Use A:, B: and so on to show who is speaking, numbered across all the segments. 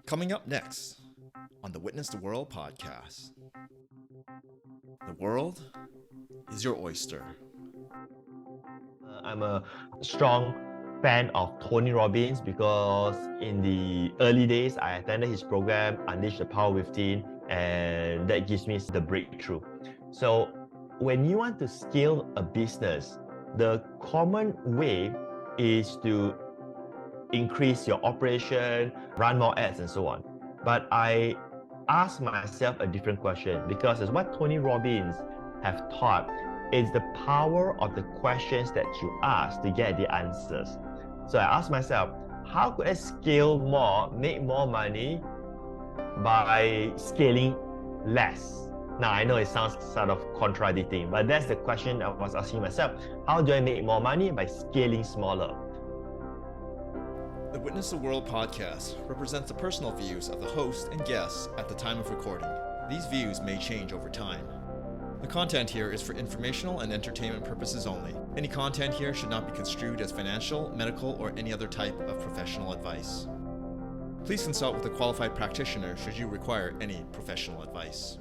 A: Coming up next on the Witness the World podcast. The world is your oyster.
B: I'm a strong fan of Tony Robbins because in the early days, I attended his program, Unleash the Power Within, and that gives me the breakthrough. So when you want to scale a business, the common way is to increase your operation, run more ads, and so on. But I ask myself a different question because as what Tony Robbins have taught is the power of the questions that you ask to get the answers. So I asked myself, how could I scale more, make more money by scaling less? Now, I know it sounds sort of contradicting, but that's the question I was asking myself. How do I make more money by scaling smaller?
A: The Witness the World podcast represents the personal views of the host and guests at the time of recording. These views may change over time. The content here is for informational and entertainment purposes only. Any content here should not be construed as financial, medical, or any other type of professional advice. Please consult with a qualified practitioner should you require any professional advice.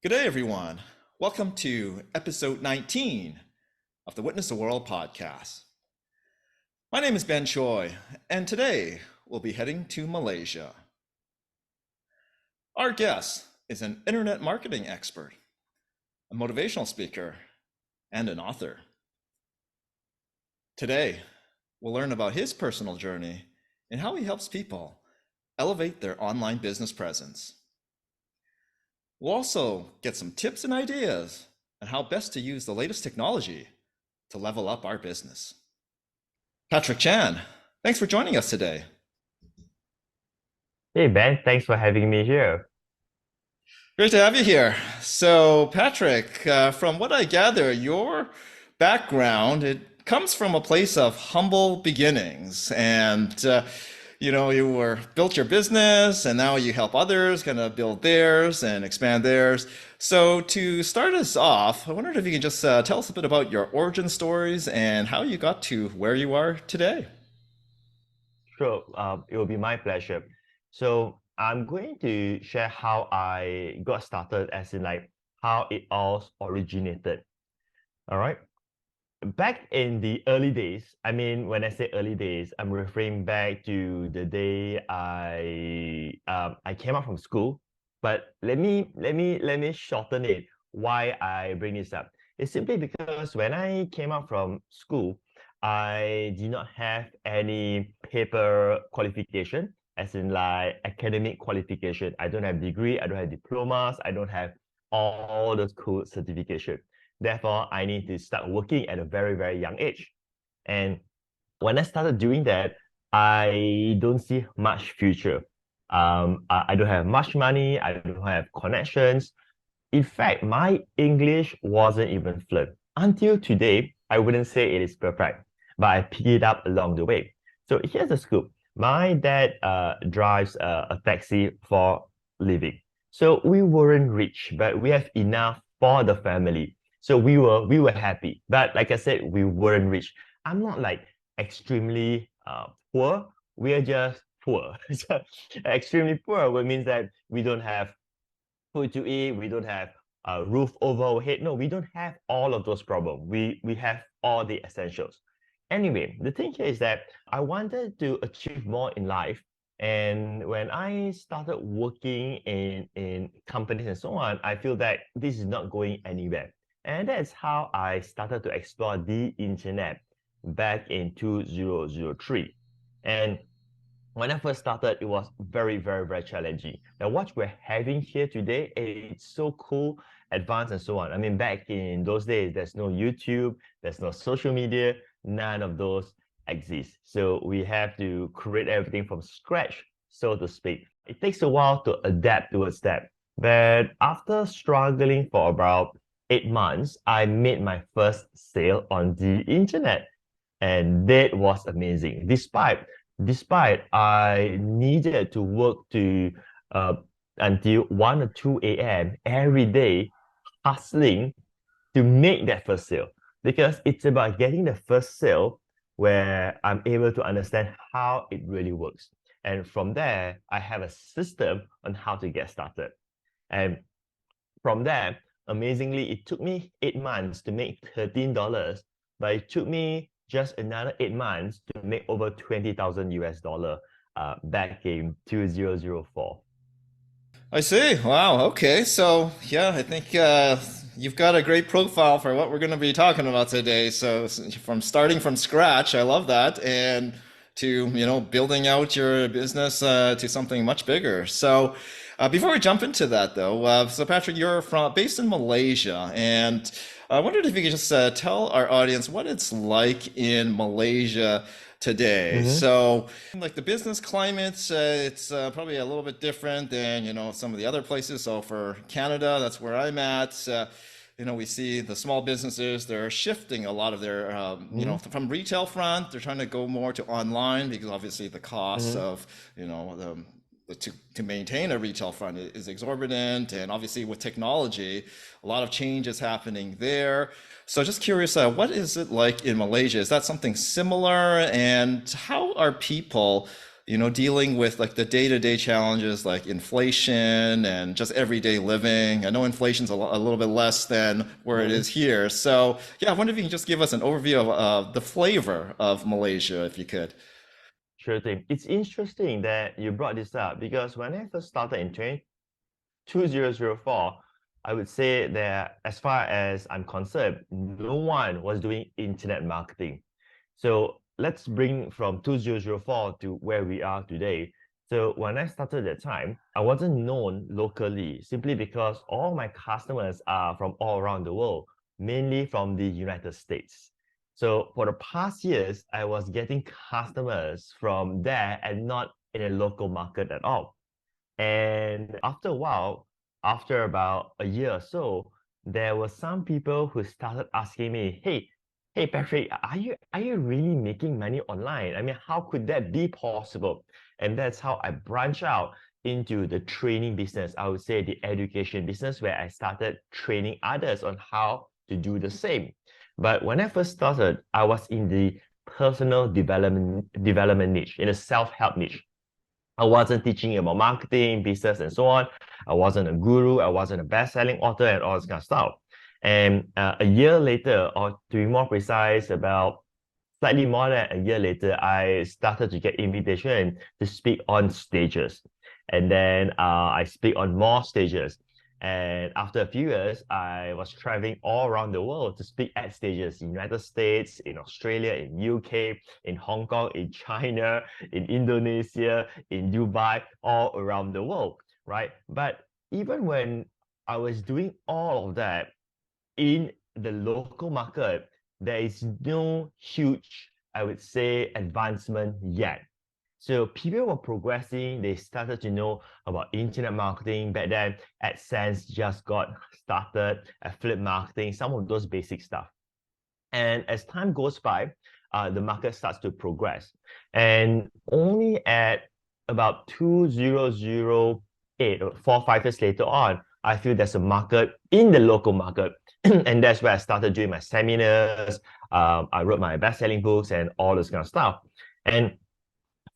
A: Good day, everyone. Welcome to episode 19 of the Witness the World podcast. My name is Ben Choi, and today we'll be heading to Malaysia. Our guest is an internet marketing expert, a motivational speaker, and an author. Today, we'll learn about his personal journey and how he helps people elevate their online business presence. We'll also get some tips and ideas on how best to use the latest technology to level up our business. Patric Chan, thanks for joining us today.
B: Hey Ben, thanks for having me here.
A: Great to have you here. So Patric, from what I gather, your background, it comes from a place of humble beginnings, and you built your business, and now you help others kind of build theirs and expand theirs. So to start us off, I wondered if you could just tell us a bit about your origin stories and how you got to where you are today.
B: Sure, it will be my pleasure. So I'm going to share how I got started, as in like how it all originated. All right. Back in the early days, I mean, when I say early days, I'm referring back to the day I came out from school. But let me shorten it. Why I bring this up? It's simply because when I came out from school, I did not have any paper qualification, as in like academic qualification. I don't have degree, I don't have diplomas, I don't have all those cool certification. Therefore, I need to start working at a very, very young age. And when I started doing that, I don't see much future. I don't have much money. I don't have connections. In fact, my English wasn't even fluent. Until today, I wouldn't say it is perfect, but I picked it up along the way. So here's the scoop. My dad drives a taxi for living. So we weren't rich, but we have enough for the family. So we were happy, but like I said, we weren't rich. I'm not like extremely poor. We're just poor. So extremely poor, which means that we don't have food to eat. We don't have a roof over our head. No, we don't have all of those problems. We have all the essentials. Anyway, the thing here is that I wanted to achieve more in life. And when I started working in companies and so on, I feel that this is not going anywhere. And that's how I started to explore the internet back in 2003. And when I first started, it was very, very, very challenging. Now, what we're having here today, it's so cool, advanced, and so on. I mean, back in those days, there's no YouTube, there's no social media, none of those exist. So we have to create everything from scratch. so to speak. It takes a while to adapt towards that. But after struggling for about 8 months, I made my first sale on the internet. And that was amazing. Despite I needed to work to uh, until 1 or 2 a.m. every day, hustling to make that first sale, because it's about getting the first sale where I'm able to understand how it really works. And from there, I have a system on how to get started. And from there, amazingly, it took me 8 months to make $13, but it took me just another 8 months to make over 20,000 US dollar back in 2004.
A: I see. Wow. Okay. So, yeah, I think you've got a great profile for what we're going to be talking about today. So, from starting from scratch, I love that, and to, building out your business to something much bigger. So, before we jump into that, though, so Patric, you're based in Malaysia, and I wondered if you could just tell our audience what it's like in Malaysia today.
B: Mm-hmm.
A: So, like the business climate, it's probably a little bit different than some of the other places. So for Canada, that's where I'm at. We see the small businesses, they're shifting a lot of their,
B: Mm-hmm.
A: from retail front, they're trying to go more to online because obviously the costs
B: Mm-hmm.
A: of, to maintain a retail front is exorbitant. And obviously with technology, a lot of change is happening there. So just curious, what is it like in Malaysia? Is that something similar? And how are people, dealing with like the day-to-day challenges like inflation and just everyday living? I know inflation's a little bit less than where it
B: Mm-hmm.
A: is here. So yeah, I wonder if you can just give us an overview of the flavor of Malaysia, if you could.
B: Sure thing. It's interesting that you brought this up because when I first started in 2004, I would say that as far as I'm concerned, no one was doing internet marketing. So let's bring from 2004 to where we are today. So when I started that time, I wasn't known locally simply because all my customers are from all around the world, mainly from the United States. So for the past years, I was getting customers from there and not in a local market at all. And after a while, after about a year or so, there were some people who started asking me, hey Patric, are you really making money online? I mean, how could that be possible? And that's how I branch out into the training business. I would say the education business, where I started training others on how to do the same. But when I first started, I was in the personal development niche, in a self-help niche. I wasn't teaching about marketing, business, and so on. I wasn't a guru. I wasn't a best-selling author and all this kind of stuff. And a year later, or to be more precise, about slightly more than a year later, I started to get invitation to speak on stages. And then I speak on more stages. And after a few years, I was traveling all around the world to speak at stages in United States, in Australia, in UK, in Hong Kong, in China, in Indonesia, in Dubai, all around the world, right? But even when I was doing all of that in the local market, there is no huge, I would say, advancement yet. So people were progressing, they started to know about internet marketing. Back then, AdSense just got started, affiliate marketing, some of those basic stuff. And as time goes by, the market starts to progress. And only at about 2008, or 4 or 5 years later on, I feel there's a market in the local market. And that's where I started doing my seminars. I wrote my best-selling books and all this kind of stuff. And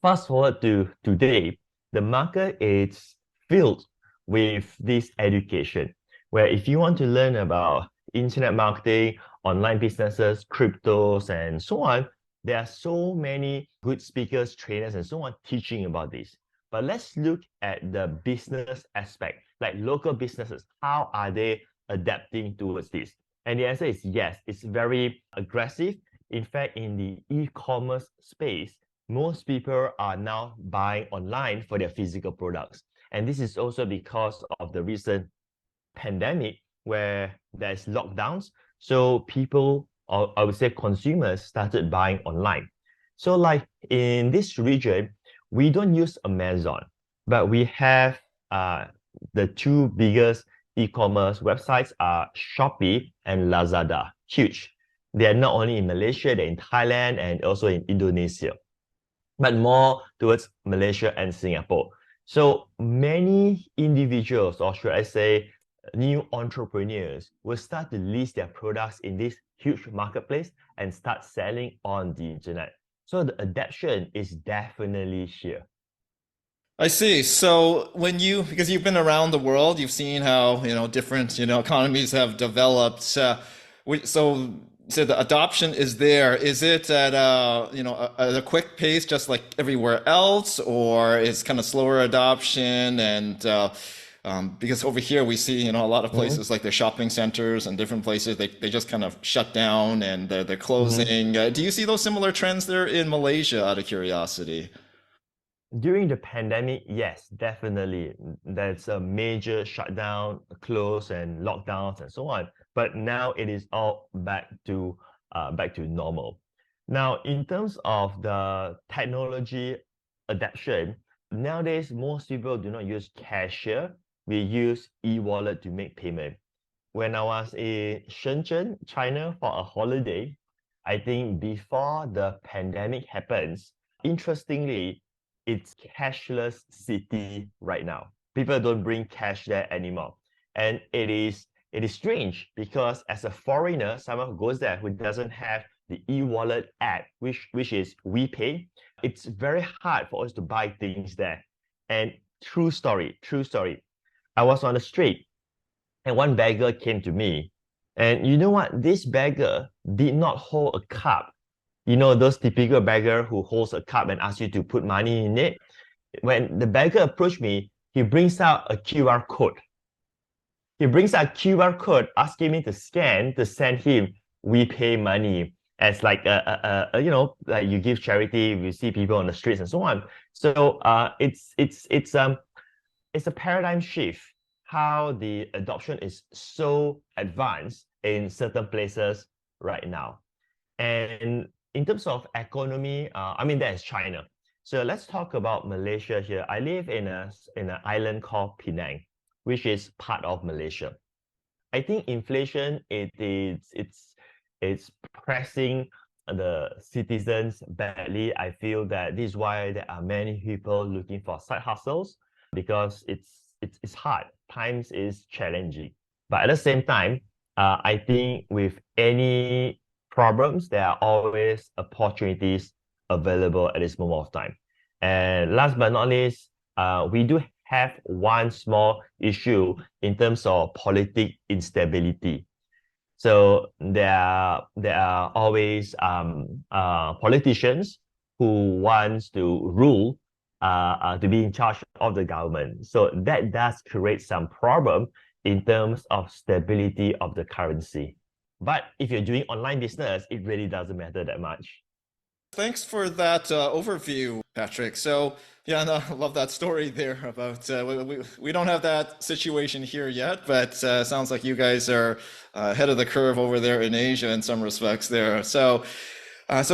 B: fast forward to today, the market is filled with this education, where if you want to learn about internet marketing, online businesses, cryptos, and so on, there are so many good speakers, trainers, and so on teaching about this. But let's look at the business aspect, like local businesses. How are they adapting towards this? And the answer is yes, it's very aggressive. In fact, in the e-commerce space, most people are now buying online for their physical products. And this is also because of the recent pandemic where there's lockdowns. So people, or I would say consumers, started buying online. So like in this region, we don't use Amazon, but we have the two biggest e-commerce websites are Shopee and Lazada. Huge. They are not only in Malaysia, they're in Thailand and also in Indonesia, but more towards Malaysia and Singapore. So many individuals, or should I say, new entrepreneurs, will start to list their products in this huge marketplace and start selling on the internet. So the adaptation is definitely here.
A: I see. So when you, because you've been around the world, you've seen how, different, economies have developed. So the adoption is there. Is it at at a quick pace, just like everywhere else, or is kind of slower adoption? And because over here we see, a lot of
B: Mhm,
A: places like the shopping centers and different places, they just kind of shut down and they're
B: mhm.
A: closing. Do you see those similar trends there in Malaysia, out of curiosity?
B: During the pandemic, yes, definitely. There's a major shutdown, close and lockdowns and so on. But now it is all back to normal. Now, in terms of the technology adaptation, nowadays most people do not use cashier. We use e-wallet to make payment. When I was in Shenzhen, China for a holiday, I think before the pandemic happens, interestingly, it's cashless city right now. People don't bring cash there anymore. And it is strange because as a foreigner, someone who goes there who doesn't have the e-wallet app, which is WePay, it's very hard for us to buy things there. And true story. I was on the street and one beggar came to me. And you know what? This beggar did not hold a cup. You know, those typical beggar who holds a cup and asks you to put money in it. When the beggar approached me, he brings out a QR code. He brings out a QR code asking me to scan to send him we pay money as like like you give charity, you see people on the streets and so on. So it's a paradigm shift how the adoption is so advanced in certain places right now. And in terms of economy, I mean, that is China. So let's talk about Malaysia here. I live in an island called Penang, which is part of Malaysia. I think inflation it's pressing the citizens badly. I feel that this is why there are many people looking for side hustles because it's hard. Times is challenging. But at the same time, I think with any problems, there are always opportunities available at this moment of time. And last but not least, we do have one small issue in terms of politic instability. So there are always politicians who wants to rule to be in charge of the government. So that does create some problem in terms of stability of the currency. But if you're doing online business, it really doesn't matter that much.
A: Thanks for that overview, Patrick. So, yeah, no, I love that story there about we don't have that situation here yet, but sounds like you guys are ahead of the curve over there in Asia in some respects there. So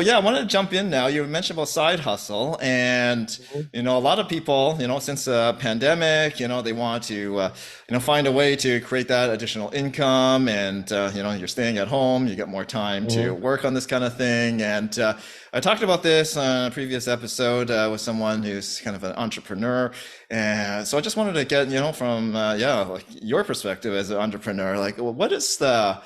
A: yeah, I wanted to jump in now. You mentioned about side hustle, and
B: Mhm,
A: a lot of people, since the pandemic, they want to, find a way to create that additional income, and you're staying at home, you get more time to
B: mhm,
A: work on this kind of thing, and I talked about this on a previous episode with someone who's kind of an entrepreneur, and so I just wanted to get, from yeah, like your perspective as an entrepreneur, like what is the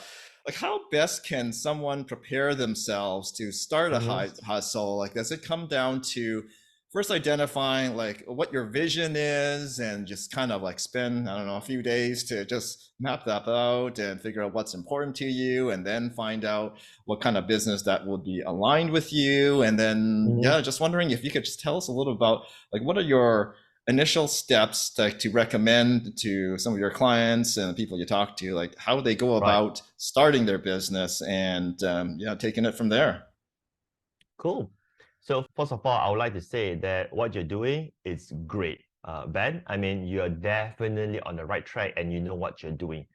A: like how best can someone prepare themselves to start a
B: mhm,
A: hustle? Like, does it come down to first identifying like what your vision is and just kind of like spend, I don't know, a few days to just map that out and figure out what's important to you and then find out what kind of business that would be aligned with you. And then,
B: mhm,
A: yeah, just wondering if you could just tell us a little about like what are your initial steps to recommend to some of your clients and the people you talk to, like how they go
B: right.
A: about starting their business and taking it from there.
B: Cool. So first of all, I would like to say that what you're doing is great, Ben. I mean, you're definitely on the right track and you know what you're doing.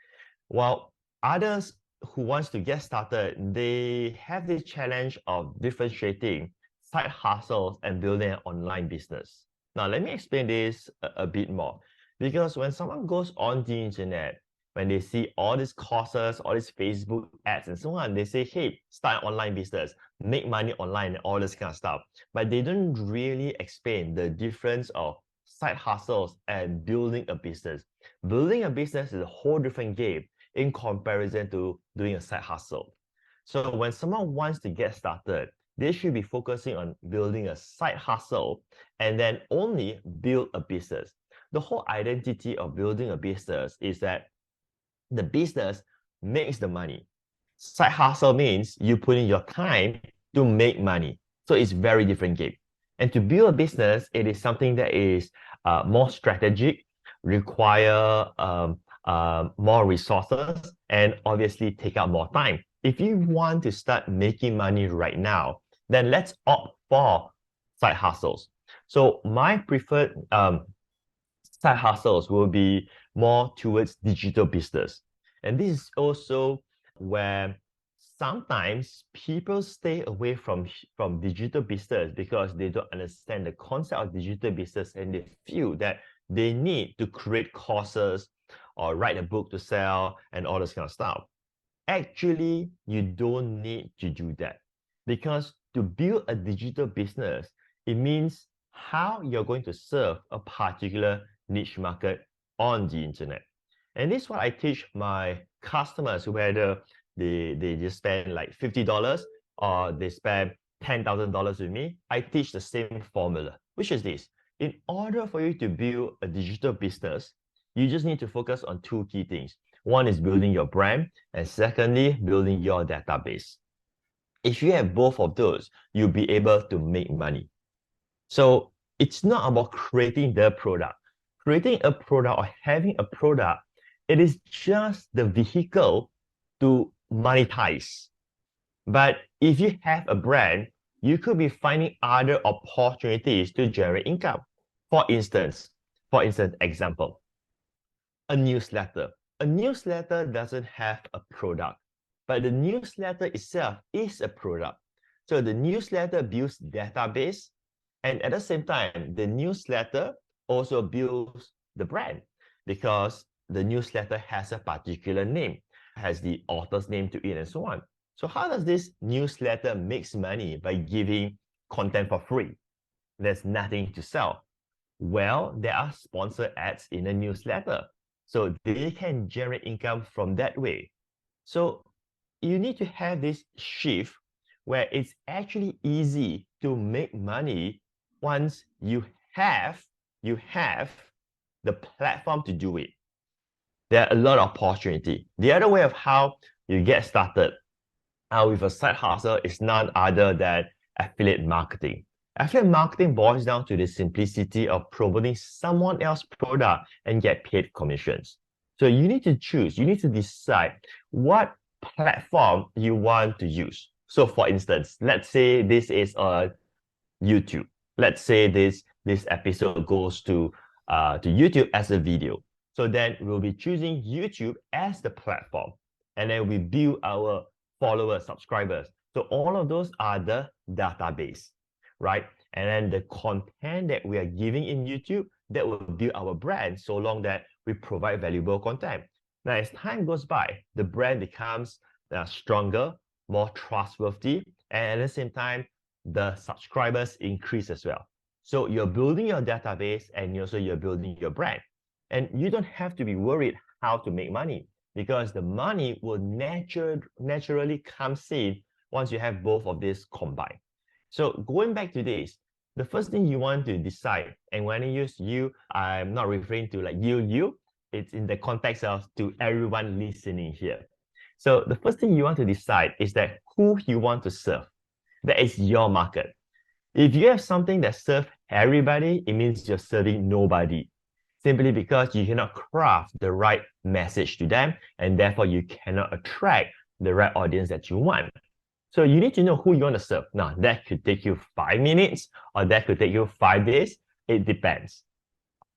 B: While others who wants to get started, they have this challenge of differentiating side hustles and building an online business. Now, let me explain this a bit more. Because when someone goes on the internet, when they see all these courses, all these Facebook ads and so on, they say, hey, start an online business, make money online, and all this kind of stuff. But they don't really explain the difference of side hustles and building a business. Building a business is a whole different game in comparison to doing a side hustle. So when someone wants to get started, they should be focusing on building a side hustle and then only build a business. The whole identity of building a business is that the business makes the money. Side hustle means you put in your time to make money. So it's very different game. And to build a business, it is something that is more strategic, require more resources, and obviously take up more time. If you want to start making money right now, then let's opt for side hustles. So my preferred side hustles will be more towards digital business. And this is also where sometimes people stay away from digital business because they don't understand the concept of digital business and they feel that they need to create courses or write a book to sell and all this kind of stuff. Actually, you don't need to do that because to build a digital business, it means how you're going to serve a particular niche market on the internet. And this is what I teach my customers, whether they just spend like $50 or they spend $10,000 with me. I teach the same formula, which is this. In order for you to build a digital business, you just need to focus on two key things. One is building your brand, and secondly, building your database. If you have both of those, you'll be able to make money. So it's not about creating the product. Creating a product or having a product, it is just the vehicle to monetize. But if you have a brand, you could be finding other opportunities to generate income. For instance, example, a newsletter. A newsletter doesn't have a product, but the newsletter itself is a product. So the newsletter builds database, and at the same time, the newsletter also builds the brand because the newsletter has a particular name, has the author's name to it, and so on. So how does this newsletter make money by giving content for free? There's nothing to sell. Well, there are sponsored ads in a newsletter. So they can generate income from that way. So you need to have this shift where it's actually easy to make money once you have the platform to do it. There are a lot of opportunity. The other way of how you get started with a side hustle is none other than affiliate marketing. Affiliate marketing boils down to the simplicity of promoting someone else's product and get paid commissions. So you need to choose, you need to decide what platform you want to use. So for instance, let's say this is on YouTube. Let's say this episode goes to YouTube as a video. So then we'll be choosing YouTube as the platform. And then we build our followers, subscribers. So all of those are the database, right? And then the content that we are giving in YouTube, that will build our brand so long that we provide valuable content. Now, as time goes by, the brand becomes stronger, more trustworthy, and at the same time, the subscribers increase as well. So you're building your database and you're building your brand. And you don't have to be worried how to make money because the money will naturally come in once you have both of these combined. So going back to this, the first thing you want to decide, and when I use you, I'm not referring to like you, it's in the context of to everyone listening here. So the first thing you want to decide is that who you want to serve. That is your market. If you have something that serves everybody, it means you're serving nobody. Simply because you cannot craft the right message to them, and therefore you cannot attract the right audience that you want. So you need to know who you want to serve. Now, that could take you 5 minutes or that could take you 5 days. It depends.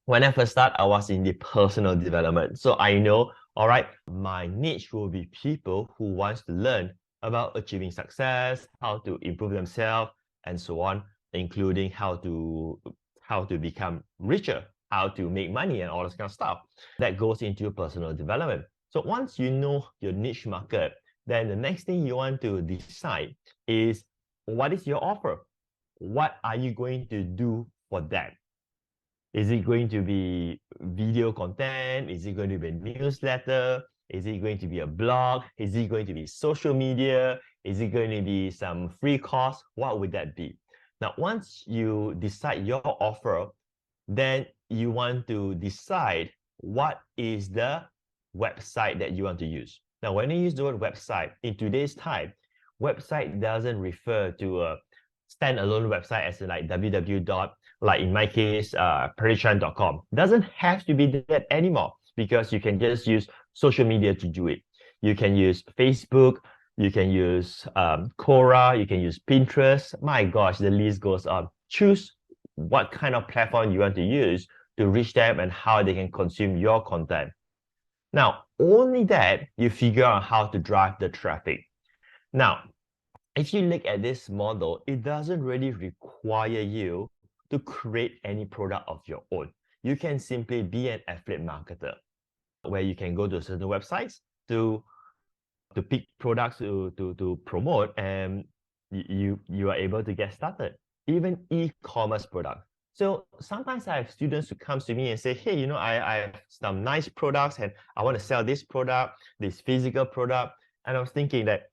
B: When I first started, I was in the personal development. So I know, all right, my niche will be people who wants to learn about achieving success, how to improve themselves, and so on, including how how to become richer, how to make money and all this kind of stuff. That goes into personal development. So once you know your niche market, then the next thing you want to decide is, what is your offer? What are you going to do for that? Is it going to be video content? Is it going to be a newsletter? Is it going to be a blog? Is it going to be social media? Is it going to be some free course? What would that be? Now, once you decide your offer, then you want to decide what is the website that you want to use. Now, when you use the word website, in today's time, website doesn't refer to a standalone website as in like www. Like in my case, patrichan.com. Doesn't have to be that anymore, because you can just use social media to do it. You can use Facebook, you can use Quora, you can use Pinterest. My gosh, the list goes on. Choose what kind of platform you want to use to reach them and how they can consume your content. Now, only that you figure out how to drive the traffic. Now, if you look at this model, it doesn't really require you to create any product of your own. You can simply be an affiliate marketer, where you can go to certain websites to pick products to promote, and you are able to get started. Even e-commerce products. So sometimes I have students who come to me and say, hey, I have some nice products and I want to sell this product, this physical product. And I was thinking that,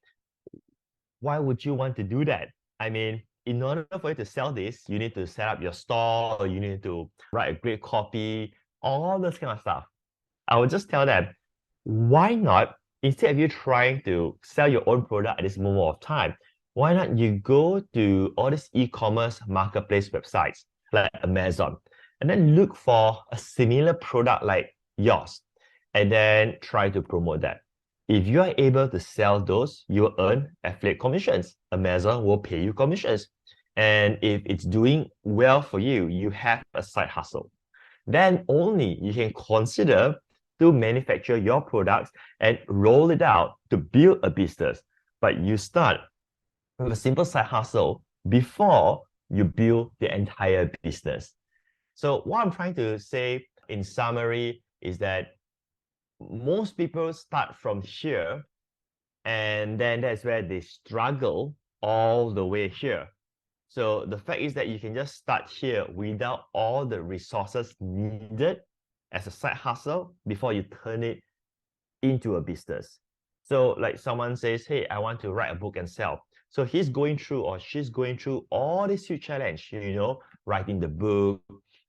B: why would you want to do that? I mean, in order for you to sell this, you need to set up your store, or you need to write a great copy, all this kind of stuff. I would just tell them, why not, instead of you trying to sell your own product at this moment of time, why not you go to all these e-commerce marketplace websites like Amazon, and then look for a similar product like yours, and then try to promote that. If you are able to sell those, you will earn affiliate commissions. Amazon will pay you commissions. And if it's doing well for you, you have a side hustle. Then only you can consider to manufacture your products and roll it out to build a business. But you start with a simple side hustle before you build the entire business. So what I'm trying to say in summary is that most people start from here, and then that's where they struggle all the way here. So the fact is that you can just start here without all the resources needed as a side hustle before you turn it into a business. So like someone says, hey, I want to write a book and sell. So he's going through, or she's going through all this huge challenge, writing the book,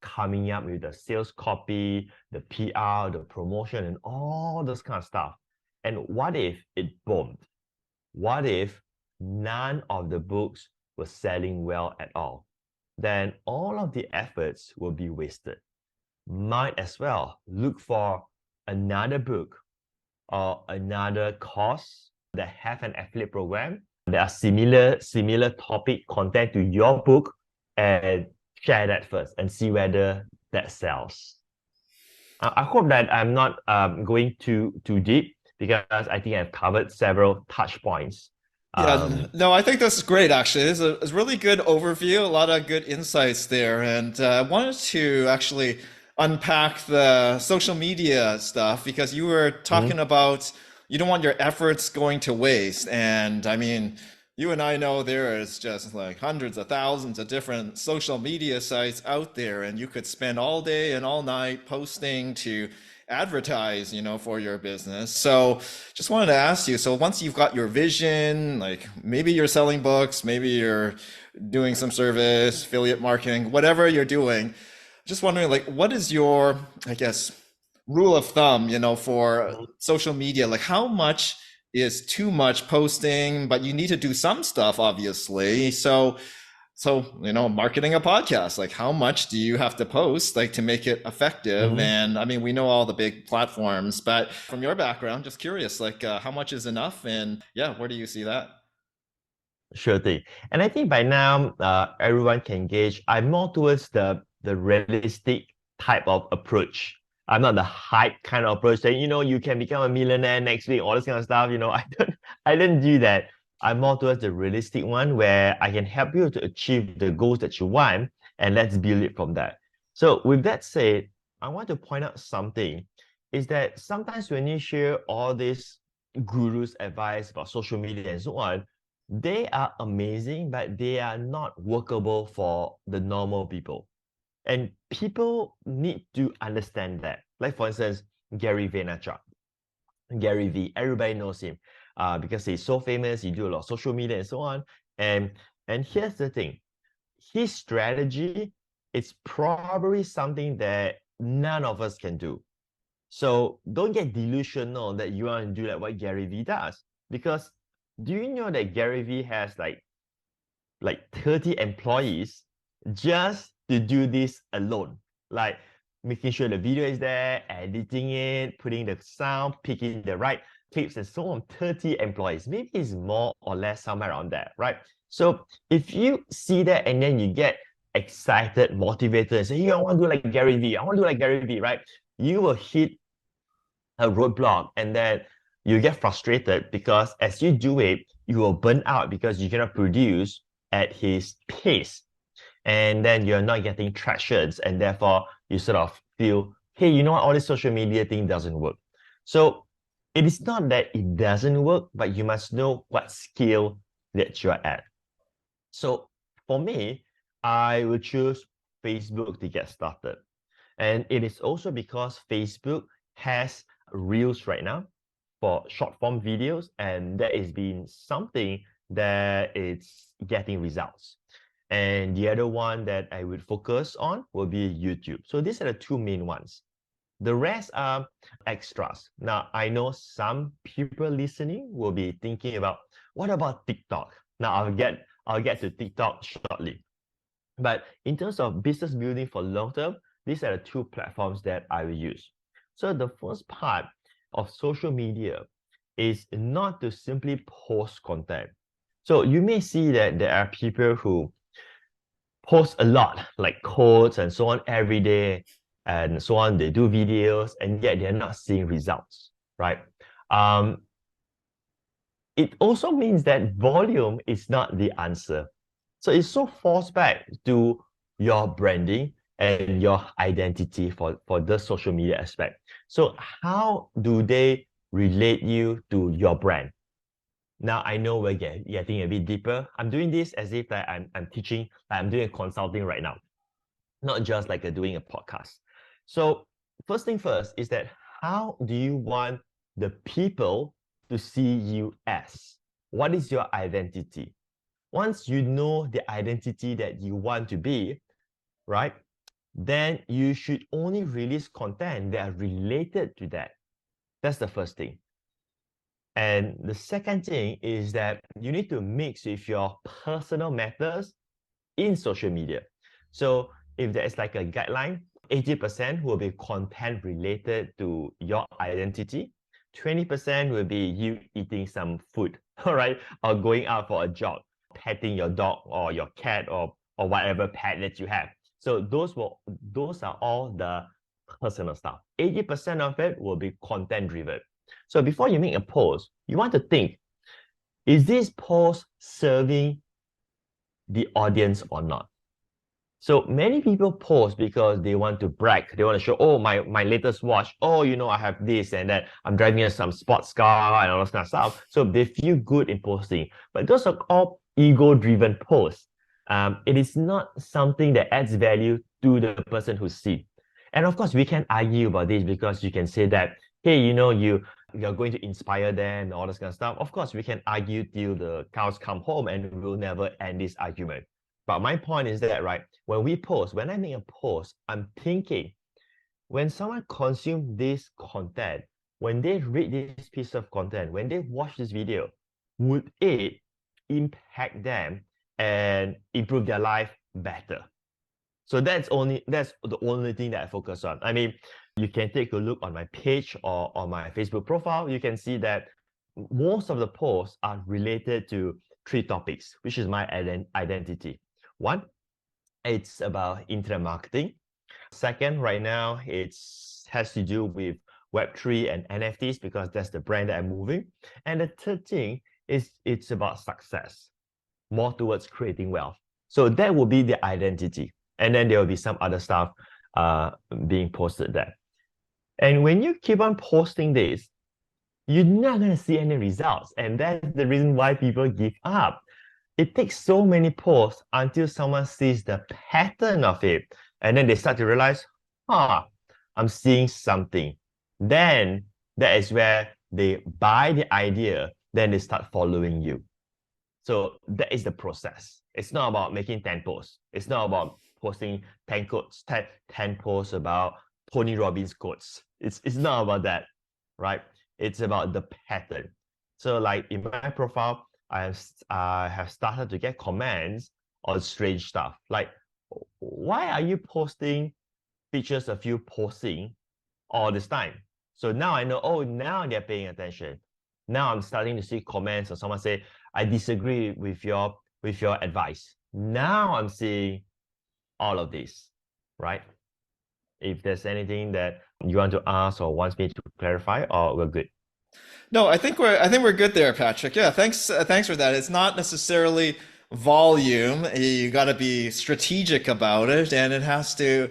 B: coming up with the sales copy, the PR, the promotion, and all this kind of stuff. And what if it bombed? What if none of the books were selling well at all? Then all of the efforts will be wasted. Might as well look for another book or another course that have an affiliate program that are similar topic content to your book, and share that first and see whether that sells. I hope that I'm not going too deep, because I think I've covered several touch points.
A: Yeah, no, I think this is great, actually. It's a really good overview, a lot of good insights there. And I wanted to actually unpack the social media stuff, because you were talking
B: Mhm.
A: about you don't want your efforts going to waste. And I mean, you and I know there is just like hundreds of thousands of different social media sites out there, and you could spend all day and all night posting to advertise, for your business. So just wanted to ask you, so once you've got your vision, like maybe you're selling books, maybe you're doing some service, affiliate marketing, whatever you're doing, just wondering, like, what is your, I guess, rule of thumb, for social media? Like, how much is too much posting, but you need to do some stuff, obviously. So, marketing a podcast, like how much do you have to post like to make it effective?
B: Mhm.
A: And I mean, we know all the big platforms, but from your background, just curious, like how much is enough? And yeah, where do you see that?
B: Sure thing. And I think by now, everyone can gauge. I'm more towards the realistic type of approach. I'm not the hype kind of approach saying, you can become a millionaire next week, all this kind of stuff. I didn't do that. I'm more towards the realistic one, where I can help you to achieve the goals that you want, and let's build it from that. So with that said, I want to point out something is that sometimes when you share all these gurus' advice about social media and so on, they are amazing, but they are not workable for the normal people. And people need to understand that. Like for instance, Gary Vaynerchuk. Gary V, everybody knows him because he's so famous, he do a lot of social media and so on. And here's the thing, his strategy is probably something that none of us can do. So don't get delusional that you want to do like what Gary V does. Because do you know that Gary V has like 30 employees just to do this alone? Like making sure the video is there, editing it, putting the sound, picking the right clips and so on. 30 employees, maybe it's more or less somewhere around there, right? So if you see that and then you get excited, motivated, and say, yeah, I want to do like Gary V, I want to do like Gary V, right? You will hit a roadblock and then you get frustrated because as you do it, you will burn out because you cannot produce at his pace. And then you're not getting tractions and therefore you sort of feel, hey, you know what, all this social media thing doesn't work. So it is not that it doesn't work, but you must know what skill that you're at. So for me, I would choose Facebook to get started. And it is also because Facebook has Reels right now for short form videos, and that has been something that it's getting results. And the other one that I would focus on will be YouTube. So these are the two main ones. The rest are extras. Now, I know some people listening will be thinking about, what about TikTok? Now, I'll get to TikTok shortly. But in terms of business building for long term, these are the two platforms that I will use. So the first part of social media is not to simply post content. So you may see that there are people who post a lot, like quotes and so on every day and so on. They do videos and yet they're not seeing results, right? It also means that volume is not the answer. So it so falls back to your branding and your identity for the social media aspect. So how do they relate you to your brand? Now I know we're getting a bit deeper. I'm doing this as if like I'm teaching, like I'm doing a consulting right now, not just like doing a podcast. So first thing first is that how do you want the people to see you as? What is your identity? Once you know the identity that you want to be, right, then you should only release content that are related to that. That's the first thing. And the second thing is that you need to mix with your personal matters in social media. So if there is like a guideline, 80% will be content related to your identity. 20% will be you eating some food, all right, or going out for a jog, petting your dog or your cat or whatever pet that you have. So those are all the personal stuff. 80% of it will be content driven. So before you make a post, you want to think, is this post serving the audience or not? So many people post because they want to brag. They want to show, oh, my latest watch. Oh, you know, I have this and that. I'm driving some sports car and all this kind of stuff. So they feel good in posting. But those are all ego-driven posts. It is not something that adds value to the person who sees. And of course, we can argue about this because you can say that, hey, you know, you're going to inspire them and all this kind of stuff. Of course, we can argue till the cows come home and we'll never end this argument. But my point is that, right, when we post, when I make a post, I'm thinking, when someone consumes this content, when they read this piece of content, when they watch this video, would it impact them and improve their life better? So that's the only thing that I focus on. I mean, you can take a look on my page or on my Facebook profile. You can see that most of the posts are related to three topics, which is my identity. One, it's about internet marketing. Second, right now, it has to do with Web3 and NFTs because that's the brand that I'm moving. And the third thing is it's about success, more towards creating wealth. So that will be the identity. And then there will be some other stuff being posted there. And when you keep on posting this, you're not going to see any results. And that's the reason why people give up. It takes so many posts until someone sees the pattern of it. And then they start to realize, I'm seeing something. Then that is where they buy the idea, then they start following you. So that is the process. It's not about making 10 posts. It's not about posting 10 quotes, 10 posts about Tony Robbins quotes. It's not about that, right? It's about the pattern. So like in my profile, I have started to get comments on strange stuff. Like, why are you posting pictures of you posting all this time? So now I know, oh, now they're paying attention. Now I'm starting to see comments or someone say, I disagree with your advice. Now I'm seeing all of this, right? If there's anything that you want to ask or wants me to clarify, or we're good.
A: No, I think we're good there, Patrick. Yeah, thanks for that. It's not necessarily volume. You got to be strategic about it, and it has to,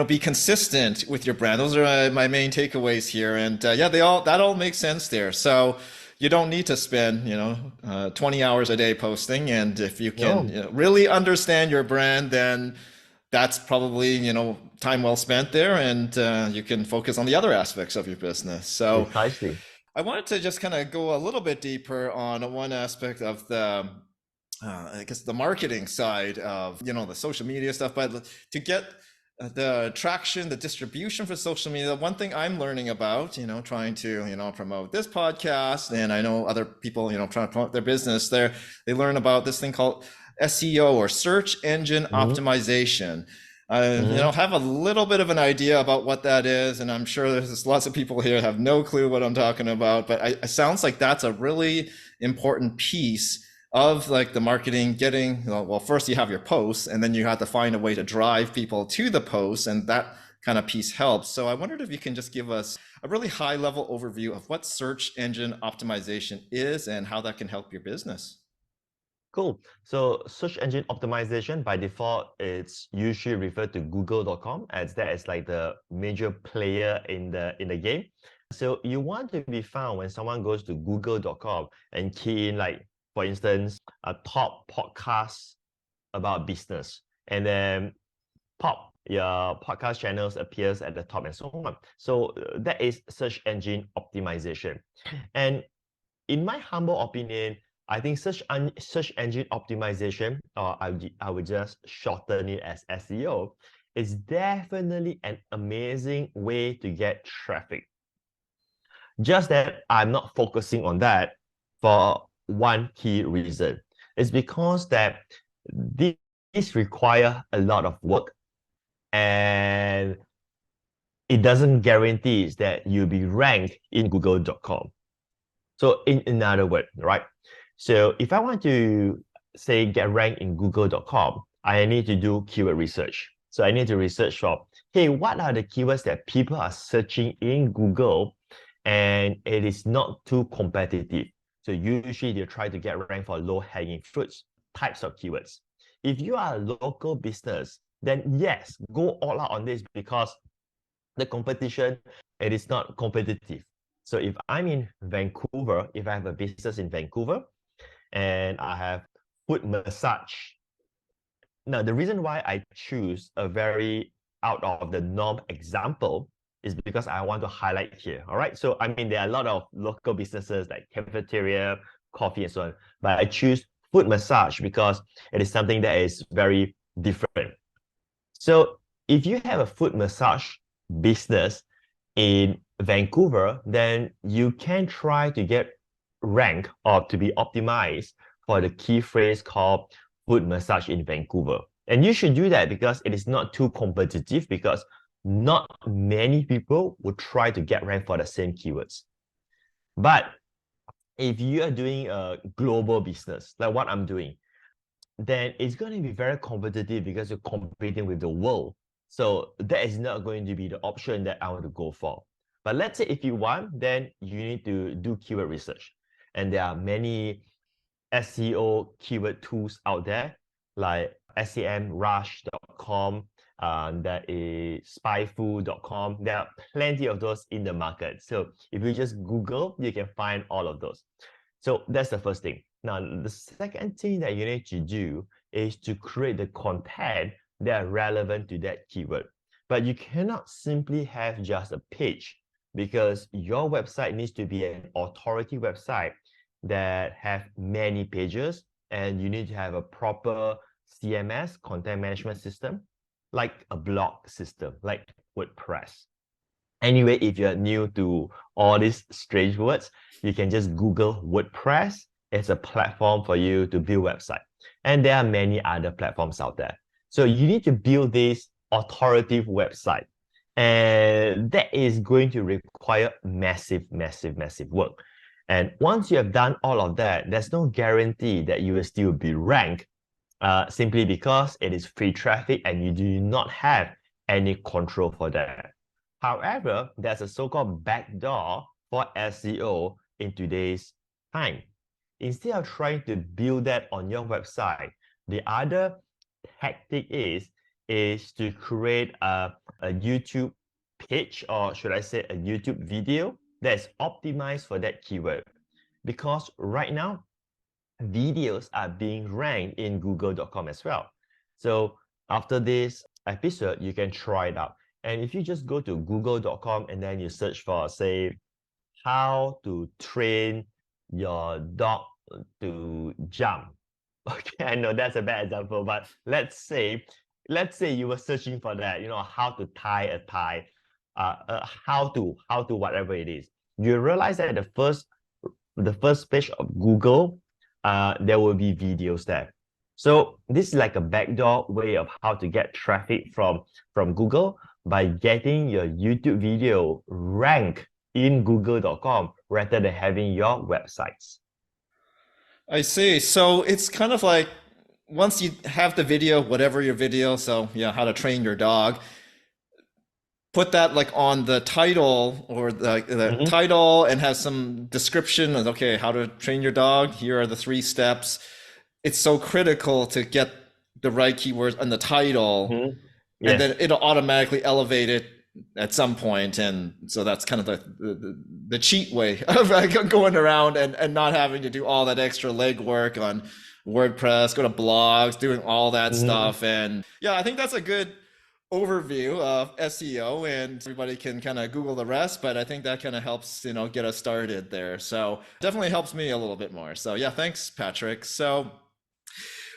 A: be consistent with your brand. Those are my main takeaways here. And yeah, that all makes sense there. So you don't need to spend, 20 hours a day posting. And if you can,
B: No,
A: really understand your brand, then that's probably, time well spent there, and you can focus on the other aspects of your business. So
B: precisely.
A: I wanted to just kind of go a little bit deeper on one aspect of I guess the marketing side of, the social media stuff, but to get the traction, the distribution for social media, one thing I'm learning about, trying to, promote this podcast, and I know other people, trying to promote their business, they learn about this thing called SEO, or search engine
B: Mm-hmm,
A: optimization.
B: mm-hmm.
A: Have a little bit of an idea about what that is, and I'm sure there's lots of people here have no clue what I'm talking about, but it sounds like that's a really important piece of like the marketing. Getting, well, first you have your posts, and then you have to find a way to drive people to the posts, and that kind of piece helps. So I wondered if you can just give us a really high level overview of what search engine optimization is and how that can help your business.
B: Cool. So search engine optimization by default, it's usually referred to google.com, as that is like the major player in the game. So you want to be found when someone goes to google.com and key in, like, for instance, a top podcast about business, and then pop, your podcast channels appears at the top and so on. So that is search engine optimization. And in my humble opinion, I think search engine optimization, or I would just shorten it as SEO, is definitely an amazing way to get traffic. Just that I'm not focusing on that for one key reason. It's because that this require a lot of work, and it doesn't guarantee that you'll be ranked in google.com. So in other words, right? So if I want to, say, get ranked in google.com, I need to do keyword research. So I need to research for, hey, what are the keywords that people are searching in Google, and it is not too competitive. So usually they try to get ranked for low-hanging fruits types of keywords. If you are a local business, then yes, go all out on this, because the competition, it is not competitive. So if I'm in Vancouver, if I have a business in Vancouver and I have foot massage. Now, the reason why I choose a very out of the norm example is because I want to highlight here. All right. So, I mean, there are a lot of local businesses like cafeteria, coffee, and so on. But I choose foot massage because it is something that is very different. So, if you have a foot massage business in Vancouver, then you can try to get ranked or to be optimized for the key phrase called foot massage in Vancouver. And you should do that because it is not too competitive, because not many people will try to get ranked for the same keywords. But if you are doing a global business, like what I'm doing, then it's going to be very competitive because you're competing with the world. So that is not going to be the option that I want to go for. But let's say if you want, then you need to do keyword research. And there are many SEO keyword tools out there, like semrush.com, There is spyful.com. There are plenty of those in the market. So if you just Google, you can find all of those. So that's the first thing. Now, the second thing that you need to do is to create the content that are relevant to that keyword. But you cannot simply have just a page, because your website needs to be an authority website that have many pages, and you need to have a proper CMS, content management system, like a blog system, like WordPress. Anyway, if you're new to all these strange words, you can just Google WordPress. It's a platform for you to build website. And there are many other platforms out there. So you need to build this authoritative website. And that is going to require massive, massive, massive work. And once you have done all of that, there's no guarantee that you will still be ranked, simply because it is free traffic and you do not have any control for that. However, there's a so-called backdoor for SEO in today's time. Instead of trying to build that on your website, the other tactic is to create a YouTube page, or should I say a YouTube video that's optimized for that keyword. Because right now, videos are being ranked in google.com as well. So after this episode, you can try it out. And if you just go to google.com and then you search for, say, how to train your dog to jump. Okay, I know that's a bad example, but let's say you were searching for that, how to tie a tie, how to whatever it is. You realize that the first page of Google, there will be videos there. So this is like a backdoor way of how to get traffic from Google, by getting your YouTube video ranked in google.com rather than having your websites.
A: I see. So it's kind of like once you have the video, whatever your video, so yeah, how to train your dog, put that like on the title, or the title, and have some description of, okay, how to train your dog. Here are the 3 steps. It's so critical to get the right keywords on the title, and then it'll automatically elevate it at some point. And so that's kind of the cheat way of going around and not having to do all that extra legwork on WordPress, go to blogs, doing all that stuff. And yeah, I think that's a good overview of SEO, and everybody can kind of Google the rest, but I think that kind of helps, get us started there. So definitely helps me a little bit more. So yeah, thanks, Patrick. So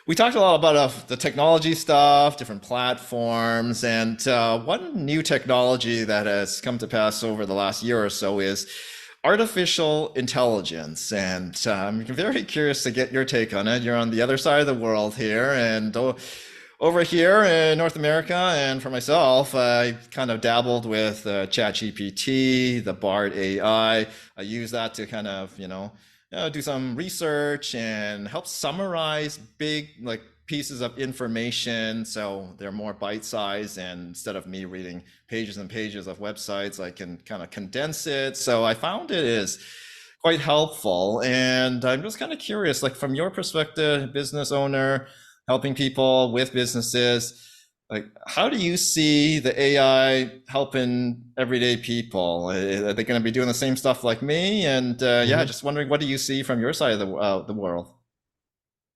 A: we talked a lot about the technology stuff, different platforms, and one new technology that has come to pass over the last year or so is artificial intelligence. And I'm very curious to get your take on it. You're on the other side of the world here, and over here in North America, and for myself, I kind of dabbled with ChatGPT, the Bard AI. I use that to kind of, do some research and help summarize big pieces of information, so they're more bite-sized, and instead of me reading pages and pages of websites, I can kind of condense it. So I found it is quite helpful, and I'm just kind of curious, like from your perspective, business owner, helping people with businesses, like how do you see the AI helping everyday people? Are they going to be doing the same stuff like me? And yeah, just wondering, what do you see from your side of the world?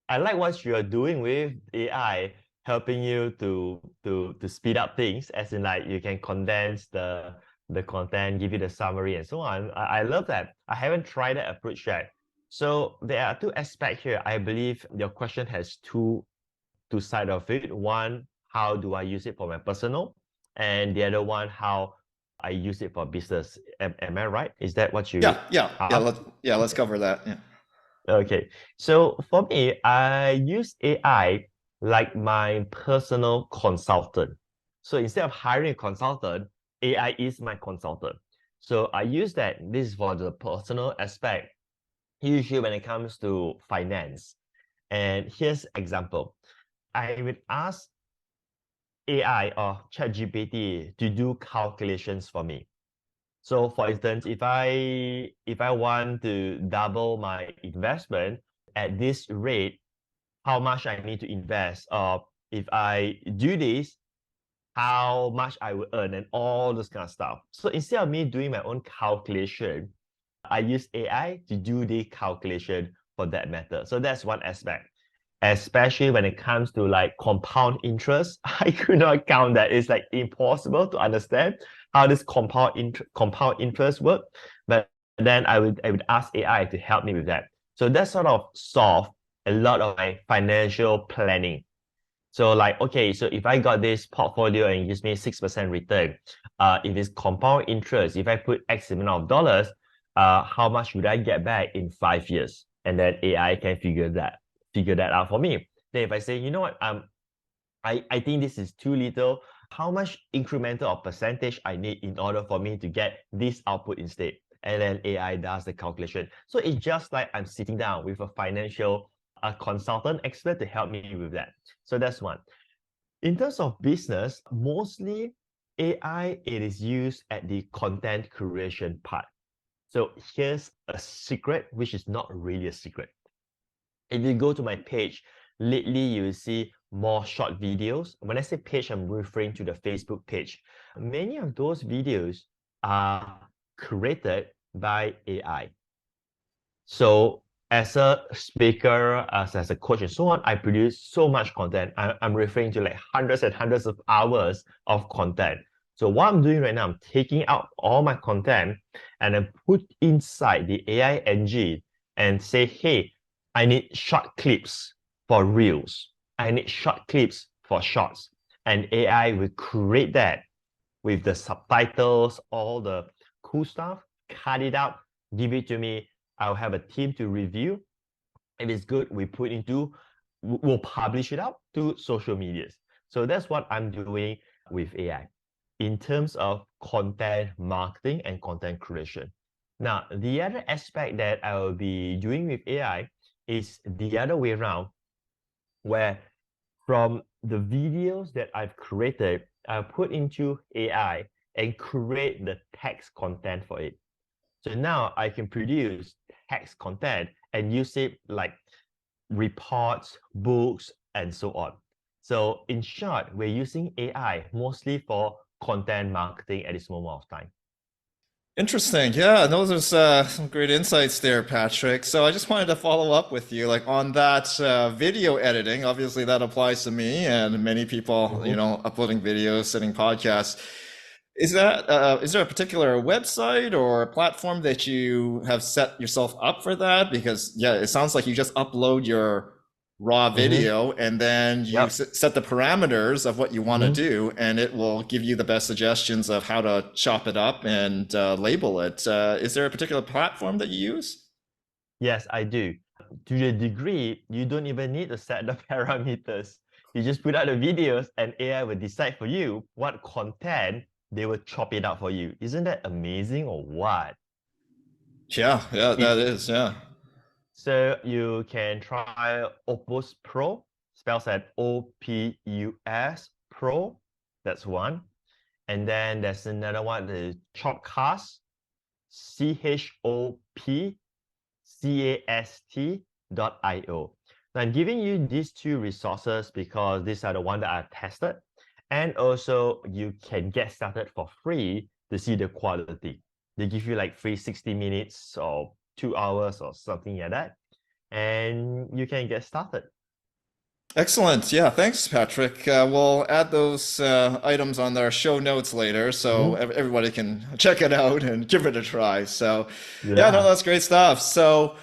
B: I like what you're doing with AI, helping you to speed up things, as in like you can condense the content, give you the summary and so on. I love that. I haven't tried that approach yet. So there are 2 aspects here. I believe your question has two sides of it. One, how do I use it for my personal? And the other one, how I use it for business. Am I right? Is that what you
A: Let's cover that. Yeah.
B: Okay, so for me, I use AI like my personal consultant. So instead of hiring a consultant, AI is my consultant. So I use that. This is for the personal aspect, usually when it comes to finance. And here's example. I would ask AI or ChatGPT to do calculations for me. So for instance, if I want to double my investment at this rate, how much I need to invest? Or if I do this, how much I would earn and all this kind of stuff. So instead of me doing my own calculation, I use AI to do the calculation for that matter. So that's one aspect. Especially when it comes to like compound interest, I could not count that. It's like impossible to understand how this compound interest work. But then I would ask AI to help me with that. So that sort of solved a lot of my financial planning. So like, okay, so if I got this portfolio and it gives me 6% return, if it's compound interest, if I put X amount of dollars, how much would I get back in 5 years? And then AI can figure that out for me. Then if I say, you know what, I think this is too little, how much incremental or percentage I need in order for me to get this output instead? And then AI does the calculation. So it's just like I'm sitting down with a financial consultant expert to help me with that. So that's one. In terms of business, mostly AI, it is used at the content creation part. So here's a secret, which is not really a secret. If you go to my page, lately you will see more short videos. When I say page, I'm referring to the Facebook page. Many of those videos are created by AI. So as a speaker, as a coach and so on, I produce so much content. I'm referring to like hundreds and hundreds of hours of content. So what I'm doing right now, I'm taking out all my content and then put inside the AI engine and say, hey, I need short clips for reels. I need short clips for shorts. And AI will create that with the subtitles, all the cool stuff, cut it out, give it to me. I'll have a team to review. If it's good, we'll publish it out to social medias. So that's what I'm doing with AI in terms of content marketing and content creation. Now, the other aspect that I will be doing with AI is the other way around, where from the videos that I've created, I'll put into AI and create the text content for it. So now I can produce text content and use it like reports, books, and so on. So in short, we're using AI mostly for content marketing at this moment of time.
A: Interesting. Yeah, those are some great insights there, Patrick. So I just wanted to follow up with you, like on that video editing. Obviously, that applies to me and many people,
B: Mhm.
A: uploading videos, setting podcasts. Is there a particular website or platform that you have set yourself up for that? Because yeah, it sounds like you just upload your raw
B: Mhm.
A: video and then you
B: Yep.
A: set the parameters of what you want to
B: Mhm.
A: do, and it will give you the best suggestions of how to chop it up and label it. Is there a particular platform that you use?
B: Yes, I do. To the degree, you don't even need to set the parameters. You just put out the videos and AI will decide for you what content they will chop it out for you. Isn't that amazing or what?
A: Yeah, yeah,
B: It
A: that is, yeah.
B: So you can try Opus Pro, spells at OPUS Pro. That's one. And then there's another one, the Chopcast, CHOPCAST.io. Now I'm giving you these two resources because these are the ones that I've tested. And also you can get started for free to see the quality. They give you like free 60 minutes or 2 hours or something like that. And you can get started.
A: Excellent. Yeah, thanks, Patrick. We'll add those items on our show notes later so
B: Mhm.
A: everybody can check it out and give it a try. So, yeah, no,
B: Yeah.
A: that's great stuff. So,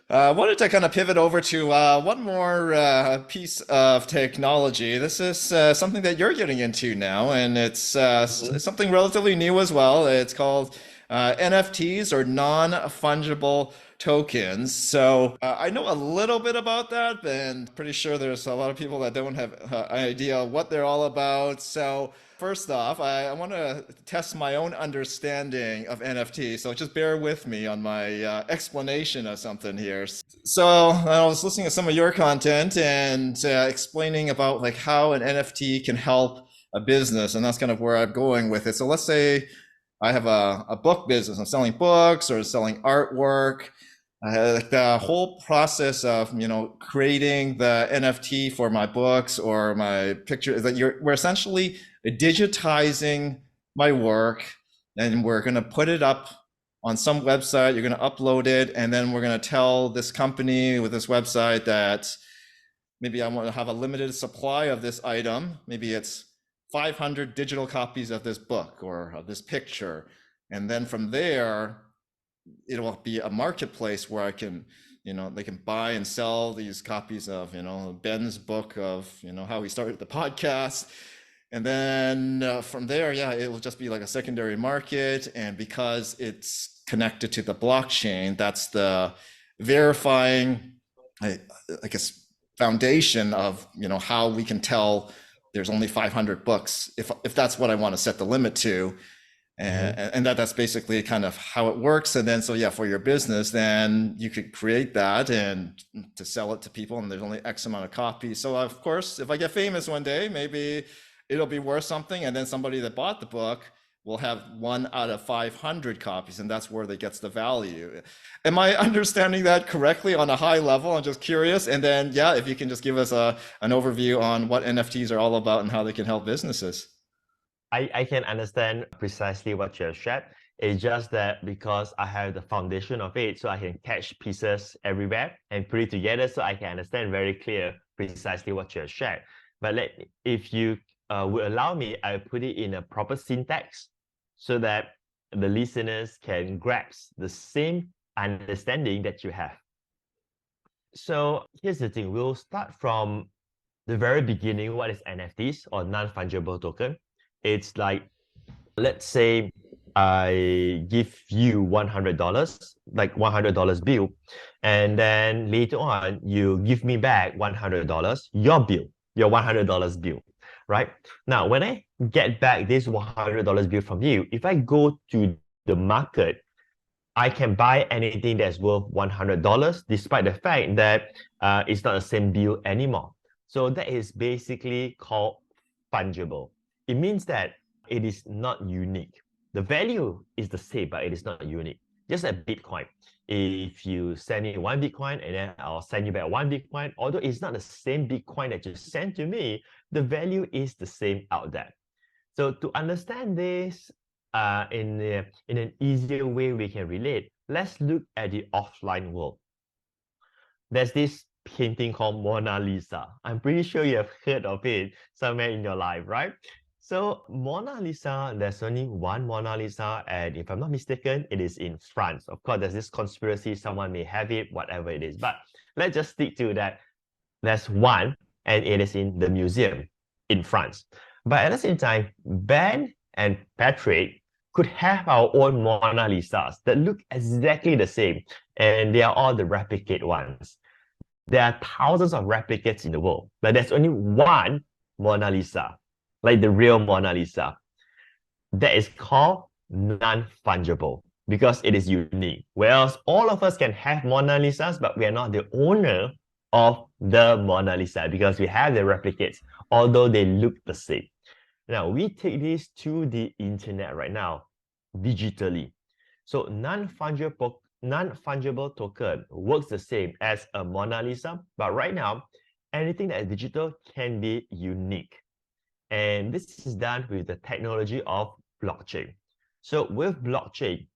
A: I wanted to kind of pivot over to one more piece of technology. This is something that you're getting into now, and it's
B: Mhm.
A: something relatively new as well. It's called NFTs, or non-fungible tokens. So I know a little bit about that, and pretty sure there's a lot of people that don't have an idea what they're all about. So first off, I want to test my own understanding of NFT. So just bear with me on my explanation of something here. So I was listening to some of your content and explaining about like how an NFT can help a business, and that's kind of where I'm going with it. So let's say I have a book business. I'm selling books or selling artwork. Like the whole process of, creating the NFT for my books or my picture, that we're essentially digitizing my work, and we're going to put it up on some website. You're going to upload it, and then we're going to tell this company with this website that maybe I want to have a limited supply of this item. Maybe it's 500 digital copies of this book or of this picture. And then from there, it'll be a marketplace where I can, they can buy and sell these copies of, Ben's book of, how he started the podcast. And then from there, yeah, it will just be like a secondary market. And because it's connected to the blockchain, that's the verifying, I, I guess, foundation of, how we can tell there's only 500 books, if that's what I want to set the limit to.
B: Mhm.
A: And that's basically kind of how it works. And then, so yeah, for your business, then you could create that and to sell it to people, and there's only X amount of copies. So of course, if I get famous one day, maybe it'll be worth something, and then somebody that bought the book will have 1 out of 500 copies, and that's where they gets the value. Am I understanding that correctly on a high level? I'm just curious. And then, yeah, if you can just give us an overview on what NFTs are all about and how they can help businesses.
B: I can understand precisely what you have shared. It's just that because I have the foundation of it, so I can catch pieces everywhere and put it together so I can understand very clear precisely what you have shared. But if you would allow me, I'll put it in a proper syntax so that the listeners can grasp the same understanding that you have. So here's the thing, we'll start from the very beginning. What is NFTs or non-fungible token? It's like, let's say I give you $100, like $100 bill, and then later on you give me back $100, your bill, your $100 bill, right? Now, when I get back this $100 bill from you, if I go to the market, I can buy anything that's worth $100, despite the fact that it's not the same bill anymore. So that is basically called fungible. It means that it is not unique. The value is the same, but it is not unique. Just like Bitcoin. If you send me one Bitcoin and then I'll send you back one Bitcoin, although it's not the same Bitcoin that you sent to me, the value is the same out there. So to understand this in an easier way we can relate, let's look at the offline world. There's this painting called Mona Lisa. I'm pretty sure you have heard of it somewhere in your life, right? So Mona Lisa, there's only one Mona Lisa, and if I'm not mistaken, it is in France. Of course, there's this conspiracy, someone may have it, whatever it is. But let's just stick to that. There's one, and it is in the museum in France. But at the same time, Ben and Patric could have our own Mona Lisas that look exactly the same, and they are all the replicate ones. There are thousands of replicates in the world, but there's only one Mona Lisa, like the real Mona Lisa. That is called non-fungible because it is unique. Whereas all of us can have Mona Lisas, but we are not the owner of the Mona Lisa because we have the replicates, although they look the same. Now, we take this to the internet right now, digitally. So non-fungible token works the same as a Mona Lisa, but right now, anything that is digital can be unique. And this is done with the technology of blockchain. So with blockchain,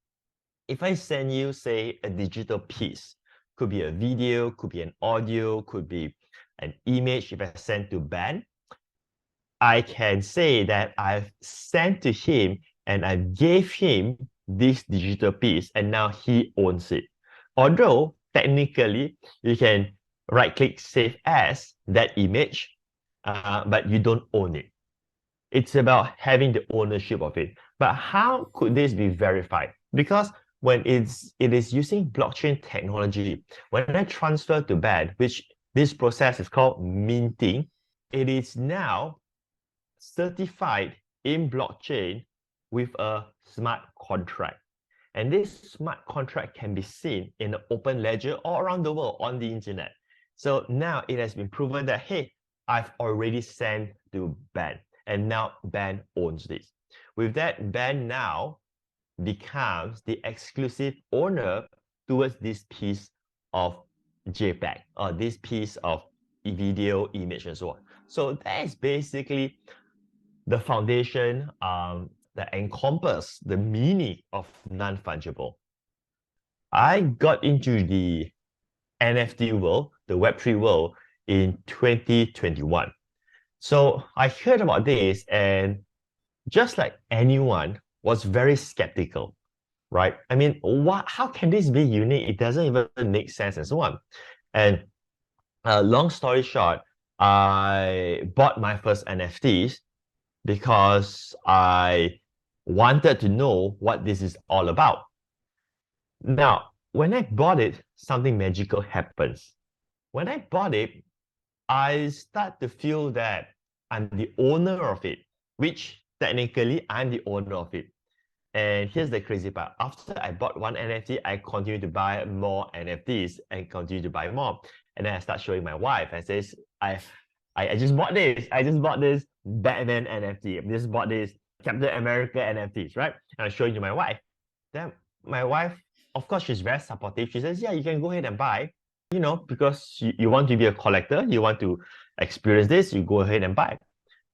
B: if I send you, say, a digital piece, could be a video, could be an audio, could be an image. If I send to Ben, I can say that I've sent to him and I gave him this digital piece and now he owns it. Although technically you can right click save as that image, but you don't own it. It's about having the ownership of it. But how could this be verified? Because when it is using blockchain technology, when I transfer to BAD, which this process is called minting, it is now certified in blockchain with a smart contract. And this smart contract can be seen in the open ledger all around the world on the internet. So now it has been proven that, hey, I've already sent to Ben, and now Ben owns this. With that, Ben now becomes the exclusive owner towards this piece of JPEG or this piece of video, image, and so on. So that is basically the foundation that encompass the meaning of non-fungible. I got into the NFT world, the Web3 world, in 2021. So I heard about this, and just like anyone, was very skeptical, right? I mean, how can this be unique? It doesn't even make sense and so on. And long story short, I bought my first NFTs because I wanted to know what this is all about. Now, when I bought it, something magical happens. When I bought it, I start to feel that I'm the owner of it, which technically I'm the owner of it. And here's the crazy part. After I bought one NFT, I continue to buy more NFTs and continue to buy more. And then I start showing my wife and says, I just bought this. I just bought this Batman NFT. I just bought this Captain America NFTs, right? And I'm showing to my wife. Then my wife, of course, she's very supportive. She says, yeah, you can go ahead and buy, because you want to be a collector, you want to experience this, you go ahead and buy.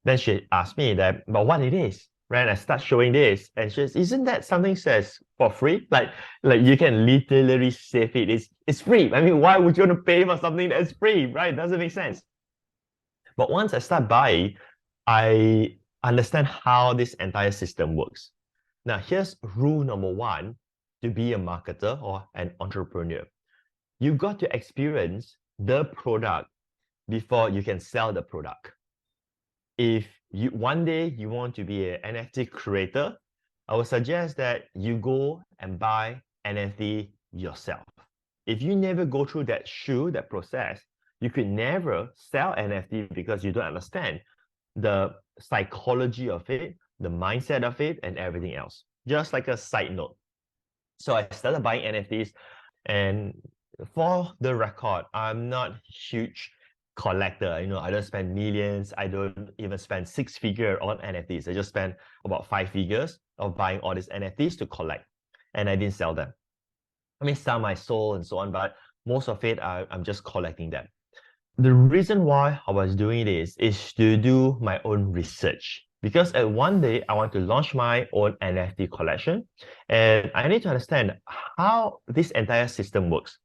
B: Then she asked me about what it is, right? And I start showing this, and she says, isn't that something says for free? Like you can literally save it. It's free. I mean, why would you want to pay for something that's free, right? Doesn't make sense. But once I start buying, I understand how this entire system works. Now, here's rule number one to be a marketer or an entrepreneur. You've got to experience the product before you can sell the product. If one day you want to be an NFT creator, I would suggest that you go and buy NFT yourself. If you never go through that process, you could never sell NFT because you don't understand the psychology of it, the mindset of it, and everything else. Just like a side note. So I started buying NFTs, and for the record, I'm not a huge collector. I don't spend millions. I don't even spend six figures on NFTs. I just spend about 5 figures of buying all these NFTs to collect, and I didn't sell them. I mean, some I sold and so on, but most of it, I'm just collecting them. The reason why I was doing this is to do my own research, because at one day I want to launch my own NFT collection, and I need to understand how this entire system works.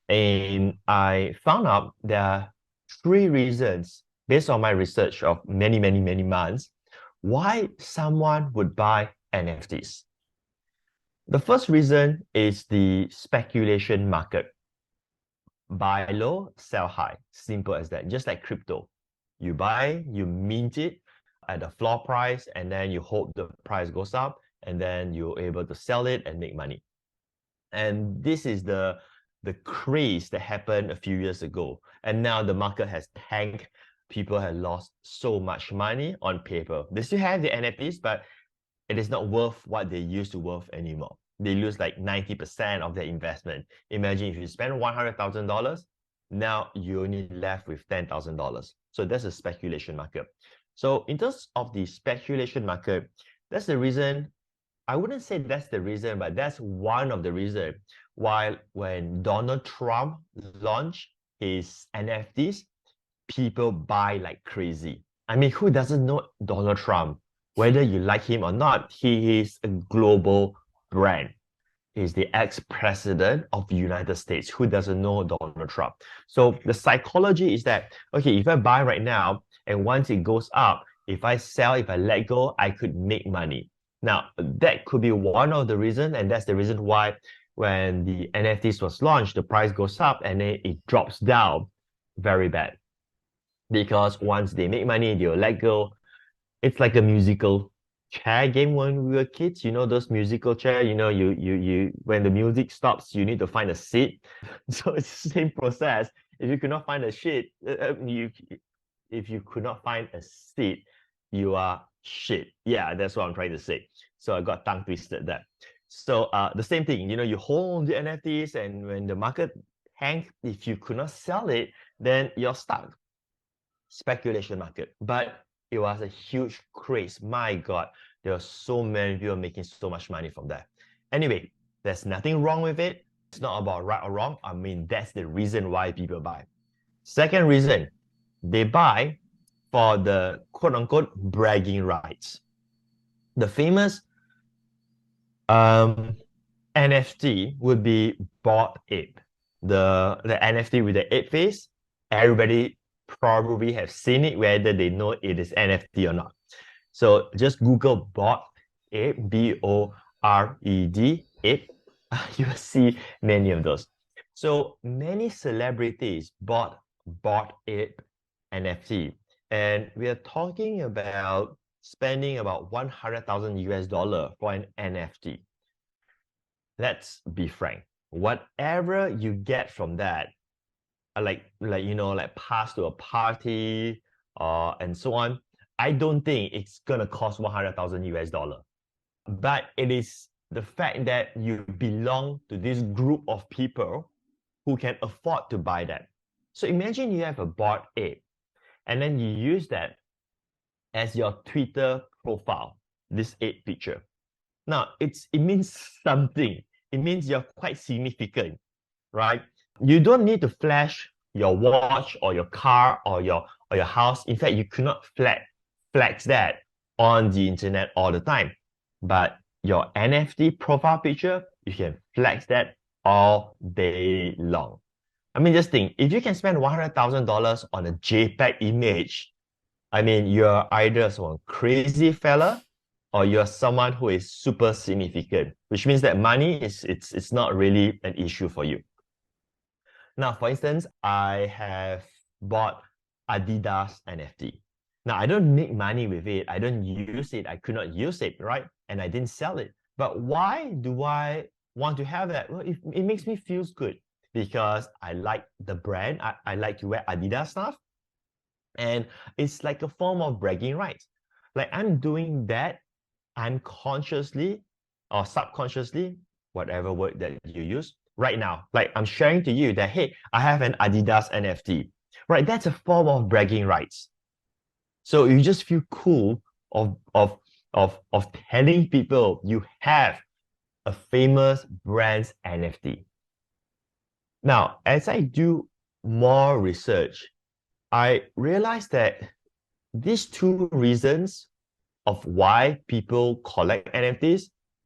B: And I found out there are 3 reasons based on my research of many, many, many months why someone would buy NFTs. The first reason is the speculation market. Buy low, sell high. Simple as that. Just like crypto. You buy, you mint it at the floor price, and then you hope the price goes up, and then you're able to sell it and make money. And this is the craze that happened a few years ago. And now the market has tanked. People have lost so much money on paper. They still have the NFTs, but it is not worth what they used to worth anymore. They lose like 90% of their investment. Imagine if you spend $100,000, now you're only left with $10,000. So that's a speculation market. So in terms of the speculation market, that's the reason. I wouldn't say that's the reason, but that's one of the reasons why when Donald Trump launched his NFTs, people buy like crazy. I mean, who doesn't know Donald Trump? Whether you like him or not, he is a global brand. He's the ex-president of the United States. Who doesn't know Donald Trump? So the psychology is that, okay, if I buy right now, and once it goes up, if I sell, if I let go, I could make money. Now, that could be one of the reasons, and that's the reason why when the NFTs was launched, the price goes up and then it drops down very bad. Because once they make money, they'll let go. It's like a musical chair game when we were kids. Those musical chair, you when the music stops, you need to find a seat. So it's the same process. If you could not find a seat, if you could not find a seat, you are shit. Yeah, that's what I'm trying to say. So I got tongue twisted there. So the same thing, you hold the NFTs, and when the market tanks, if you could not sell it, then you're stuck. Speculation market. But it was a huge craze. My God, there were so many people making so much money from that. Anyway, there's nothing wrong with it. It's not about right or wrong. I mean, that's the reason why people buy. Second reason, they buy for the quote unquote bragging rights. The famous NFT would be Bored Ape. The NFT with the ape face. Everybody probably have seen it, whether they know it is NFT or not. So just Google Bored Ape, Bored, ape. You will see many of those. So many celebrities bought Bored Ape NFT. And we are talking about spending about 100,000 US dollar for an NFT. Let's be frank. Whatever you get from that, like pass to a party and so on, I don't think it's gonna cost 100,000 US dollar. But it is the fact that you belong to this group of people who can afford to buy that. So imagine you have a Bored Ape, and then you use that as your Twitter profile, this ape picture. Now, it means something. It means you're quite significant, right? You don't need to flash your watch or your car or your house. In fact, you could not flex that on the internet all the time. But your NFT profile picture, you can flex that all day long. I mean, just think, if you can spend $100,000 on a JPEG image, I mean, you're either some crazy fella or you're someone who is super significant, which means that money it's not really an issue for you. Now, for instance, I have bought Adidas NFT. Now, I don't make money with it. I don't use it. I could not use it, right? And I didn't sell it. But why do I want to have that? Well, it makes me feel good because I like the brand. I like to wear Adidas stuff. And it's like a form of bragging rights. Like I'm doing that unconsciously or subconsciously, whatever word that you use right now. Like I'm sharing to you that, hey, I have an Adidas NFT, right? That's a form of bragging rights. So you just feel cool of telling people you have a famous brand's NFT. Now, as I do more research, I realized that these two reasons of why people collect NFTs,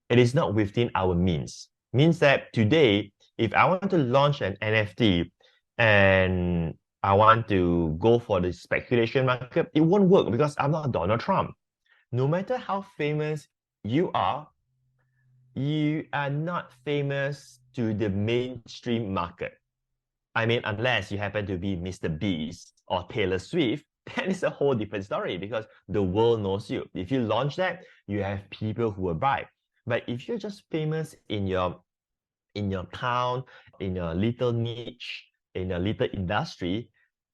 B: it is not within our means. Means that today, if I want to launch an NFT and I want to go for the speculation market, it won't work because I'm not Donald Trump. No matter how famous you are not famous to the mainstream market. I mean, unless you happen to be Mr. Beast or Taylor Swift, that is a whole different story because the world knows you. If you launch that, you have people who will buy. But if you're just famous in your town, in your little niche, in your little industry,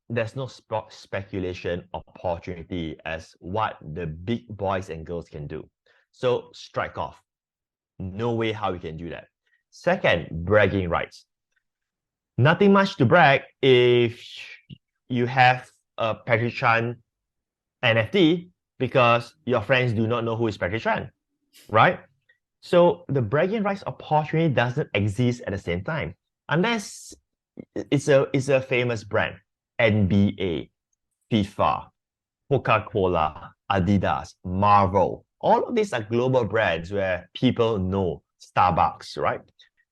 B: there's no speculation opportunity as what the big boys and girls can do. So strike off. No way how you can do that. Second, bragging rights. Nothing much to brag if you have a Patric Chan NFT because your friends do not know who is Patric Chan, right? So the bragging rights opportunity doesn't exist at the same time unless it's a famous brand, NBA, FIFA, Coca-Cola, Adidas, Marvel. All of these are global brands where people know Starbucks, right?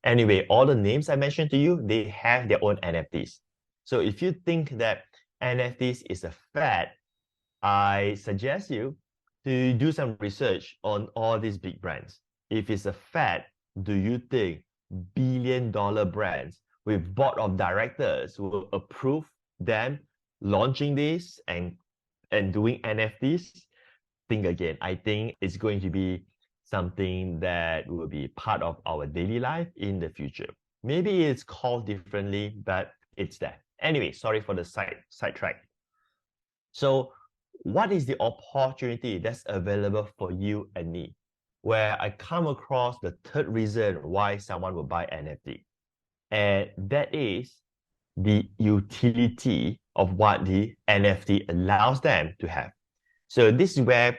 B: Anyway, all the names I mentioned to you, they have their own NFTs. So if you think that NFTs is a fad, I suggest you to do some research on all these big brands. If it's a fad, do you think billion-dollar brands with board of directors will approve them launching this and doing NFTs? Think again. I think it's going to be something that will be part of our daily life in the future. Maybe it's called differently, but it's there. Anyway, sorry for the sidetrack. So what is the opportunity that's available for you and me? Where I come across the third reason why someone will buy NFT. And that is the utility of what the NFT allows them to have. So this is where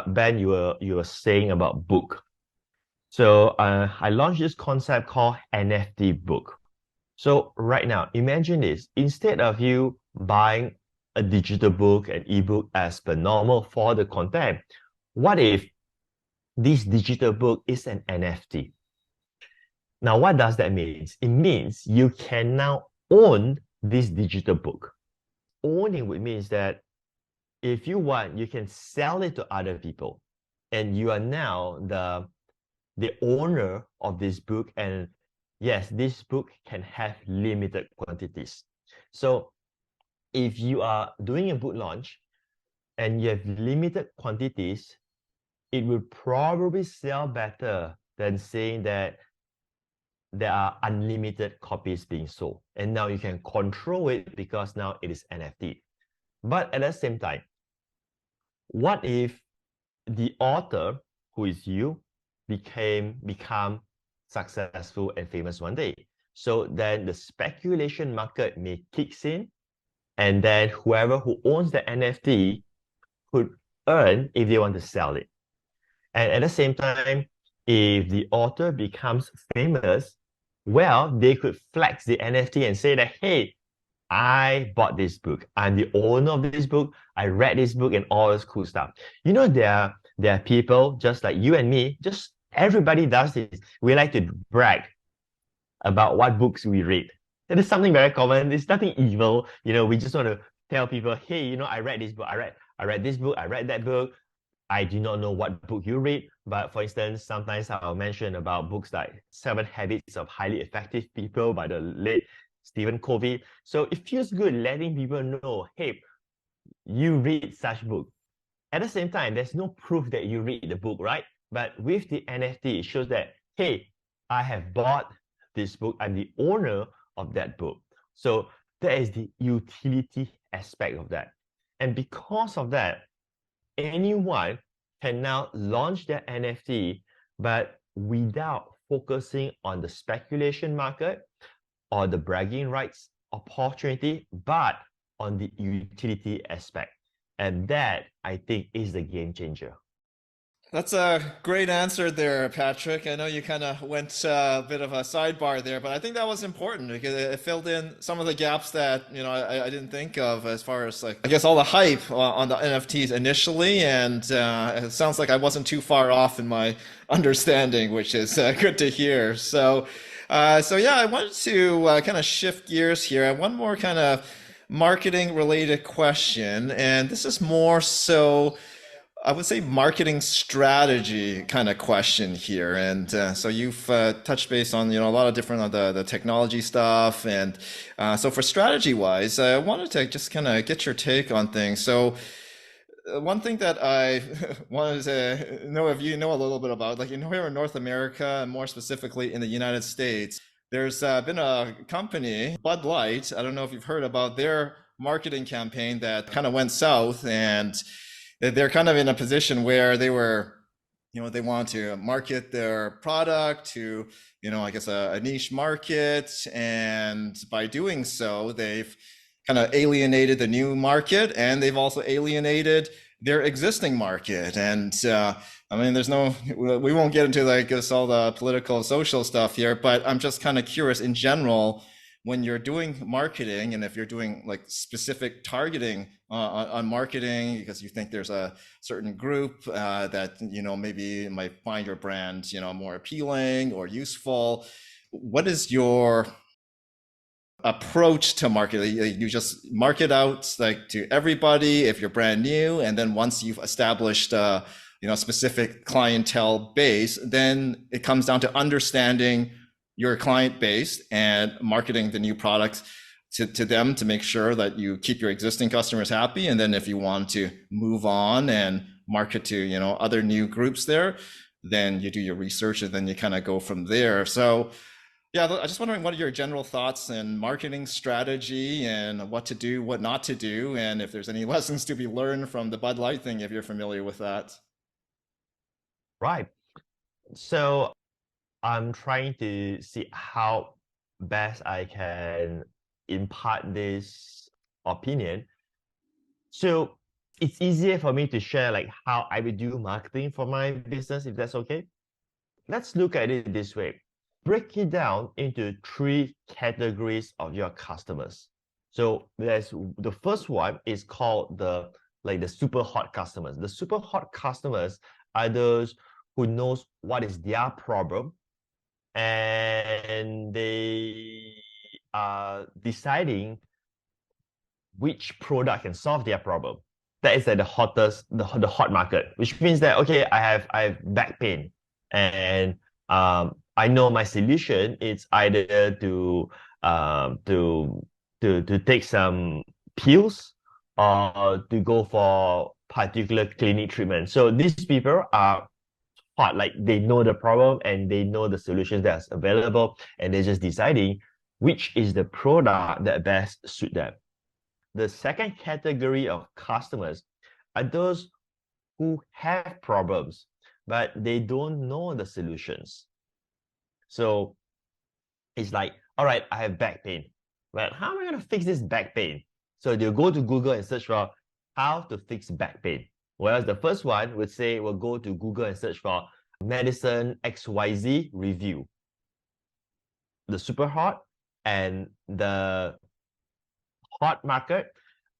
B: Ben, you were saying about book. So I launched this concept called NFT book. So right now, imagine this. Instead of you buying a digital book, an ebook as per normal for the content, what if this digital book is an NFT? Now, what does that mean? It means you can now own this digital book. Owning would means that if you want, you can sell it to other people, and you are now the owner of this book. And yes, this book can have limited quantities. So if you are doing a book launch and you have limited quantities, it will probably sell better than saying that there are unlimited copies being sold. And now you can control it because now it is NFT. But at the same time, what if the author, who is you, become successful and famous one day? So then the speculation market may kicks in, and then whoever who owns the NFT could earn if they want to sell it. And at the same time, if the author becomes famous, well, they could flex the NFT and say that, hey, I bought this book. I'm the owner of this book. I read this book and all this cool stuff. You know, there are people just like you and me, just everybody does this. We like to brag about what books we read. That is something very common. It's nothing evil. You know, we just want to tell people, hey, you know, I read this book. I read this book. I read that book. I do not know what book you read, but for instance, sometimes I'll mention about books like Seven Habits of Highly Effective People by the late Stephen Covey. So it feels good letting people know, hey, you read such book. At the same time, there's no proof that you read the book, right? But with the NFT, it shows that, hey, I have bought this book. I'm the owner of that book. So that is the utility aspect of that. And because of that, anyone can now launch their NFT, but without focusing on the speculation market or the bragging rights opportunity, but on the utility aspect. And that, I think, is the game changer.
A: That's a great answer there, Patrick. I know you kind of went a bit of a sidebar there, but I think that was important because it filled in some of the gaps that, I didn't think of as far as like, I guess all the hype on the NFTs initially. And it sounds like I wasn't too far off in my understanding, which is good to hear. So yeah, I wanted to kind of shift gears here. I have one more kind of marketing related question, and this is more so. I would say marketing strategy kind of question here. And so you've touched base on, a lot of different of the technology stuff. And so for strategy wise, I wanted to just kind of get your take on things. So one thing that I wanted to know if you know a little bit about, like, here in North America, and more specifically in the United States, there's been a company, Bud Light. I don't know if you've heard about their marketing campaign that kind of went south, and they're kind of in a position where they want to market their product to, I guess a niche market. And by doing so, they've kind of alienated the new market, and they've also alienated their existing market. And I mean, we won't get into like guess all the political social stuff here, but I'm just kind of curious in general, when you're doing marketing, and if you're doing like specific targeting on marketing because you think there's a certain group that maybe might find your brand more appealing or useful, what is your approach to marketing? You just market out like to everybody if you're brand new, and then once you've established specific clientele base, then it comes down to understanding your client base and marketing the new products to them to make sure that you keep your existing customers happy. And then if you want to move on and market to other new groups there, then you do your research and then you kind of go from there. So yeah, I was just wondering, what are your general thoughts and marketing strategy and what to do, what not to do, and if there's any lessons to be learned from the Bud Light thing, if you're familiar with that.
B: Right. So I'm trying to see how best I can impart this opinion. So it's easier for me to share like how I would do marketing for my business, if that's okay. let's look at it this way. Break it down into three categories of your customers. So there's the first one is called the super hot customers. The super hot customers are those who knows what is their problem and they are deciding which product can solve their problem. That is like the hottest, the hot market, which means that okay, I have back pain, and I know my solution is either um to to take some pills or to go for particular clinic treatment. So these people are hot, like they know the problem and they know the solutions that's available, and they're just deciding which is the product that best suit them. The second category of customers are those who have problems, but they don't know the solutions. So it's like, all right, I have back pain, but how am I going to fix this back pain? So they'll go to Google and search for how to fix back pain. Whereas the first one would say, we'll go to Google and search for medicine XYZ review. The super hot and the hot market,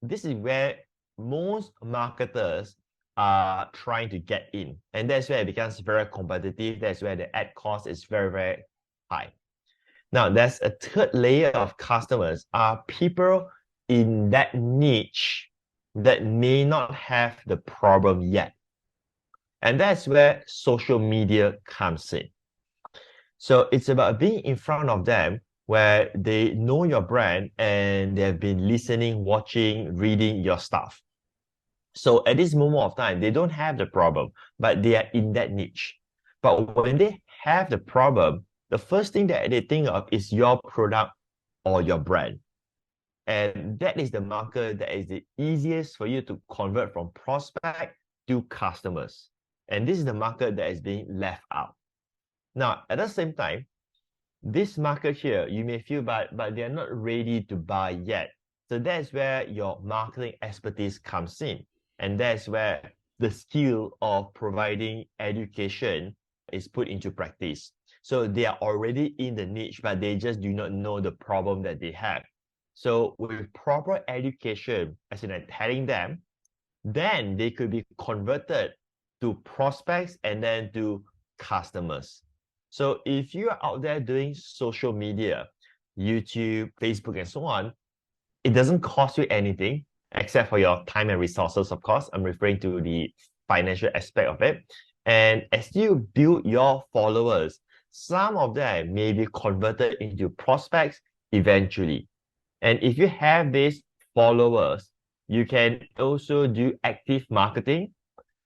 B: this is where most marketers are trying to get in. And that's where it becomes very competitive. That's where the ad cost is very, very high. Now, there's a third layer of customers are people in that niche that may not have the problem yet. And that's where social media comes in. So it's about being in front of them where they know your brand and they've been listening, watching, reading your stuff. So at this moment of time, they don't have the problem, but they are in that niche. But when they have the problem, the first thing that they think of is your product or your brand. And that is the market that is the easiest for you to convert from prospect to customers. And this is the market that is being left out. Now, at the same time, this market here, you may feel but they're not ready to buy yet. So that's where your marketing expertise comes in. And that's where the skill of providing education is put into practice. So they are already in the niche, but they just do not know the problem that they have. So with proper education, as in telling them, then they could be converted to prospects and then to customers. So if you are out there doing social media, YouTube, Facebook, and so on, it doesn't cost you anything except for your time and resources, of course. I'm referring to the financial aspect of it. And as you build your followers, some of them may be converted into prospects eventually. And if you have these followers, you can also do active marketing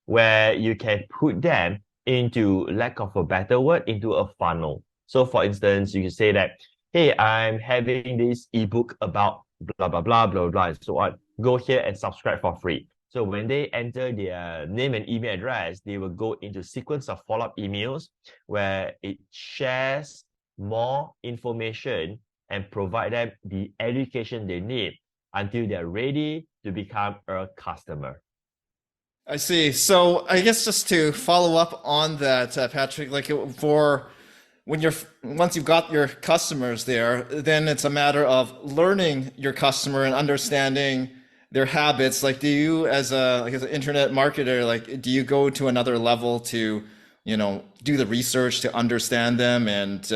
B: where you can put them into, lack of a better word, into a funnel. So for instance, you can say that, hey, I'm having this ebook about blah, blah, blah, blah, blah, and so on. Go here and subscribe for free. So when they enter their name and email address, they will go into sequence of follow-up emails where it shares more information and provide them the education they need until they're ready to become a customer.
A: I see. So I guess just to follow up on that, Patric, like for when you're once you've got your customers there, then it's a matter of learning your customer and understanding their habits. Like, do you, as a like as an internet marketer, like, do you go to another level to, do the research to understand them and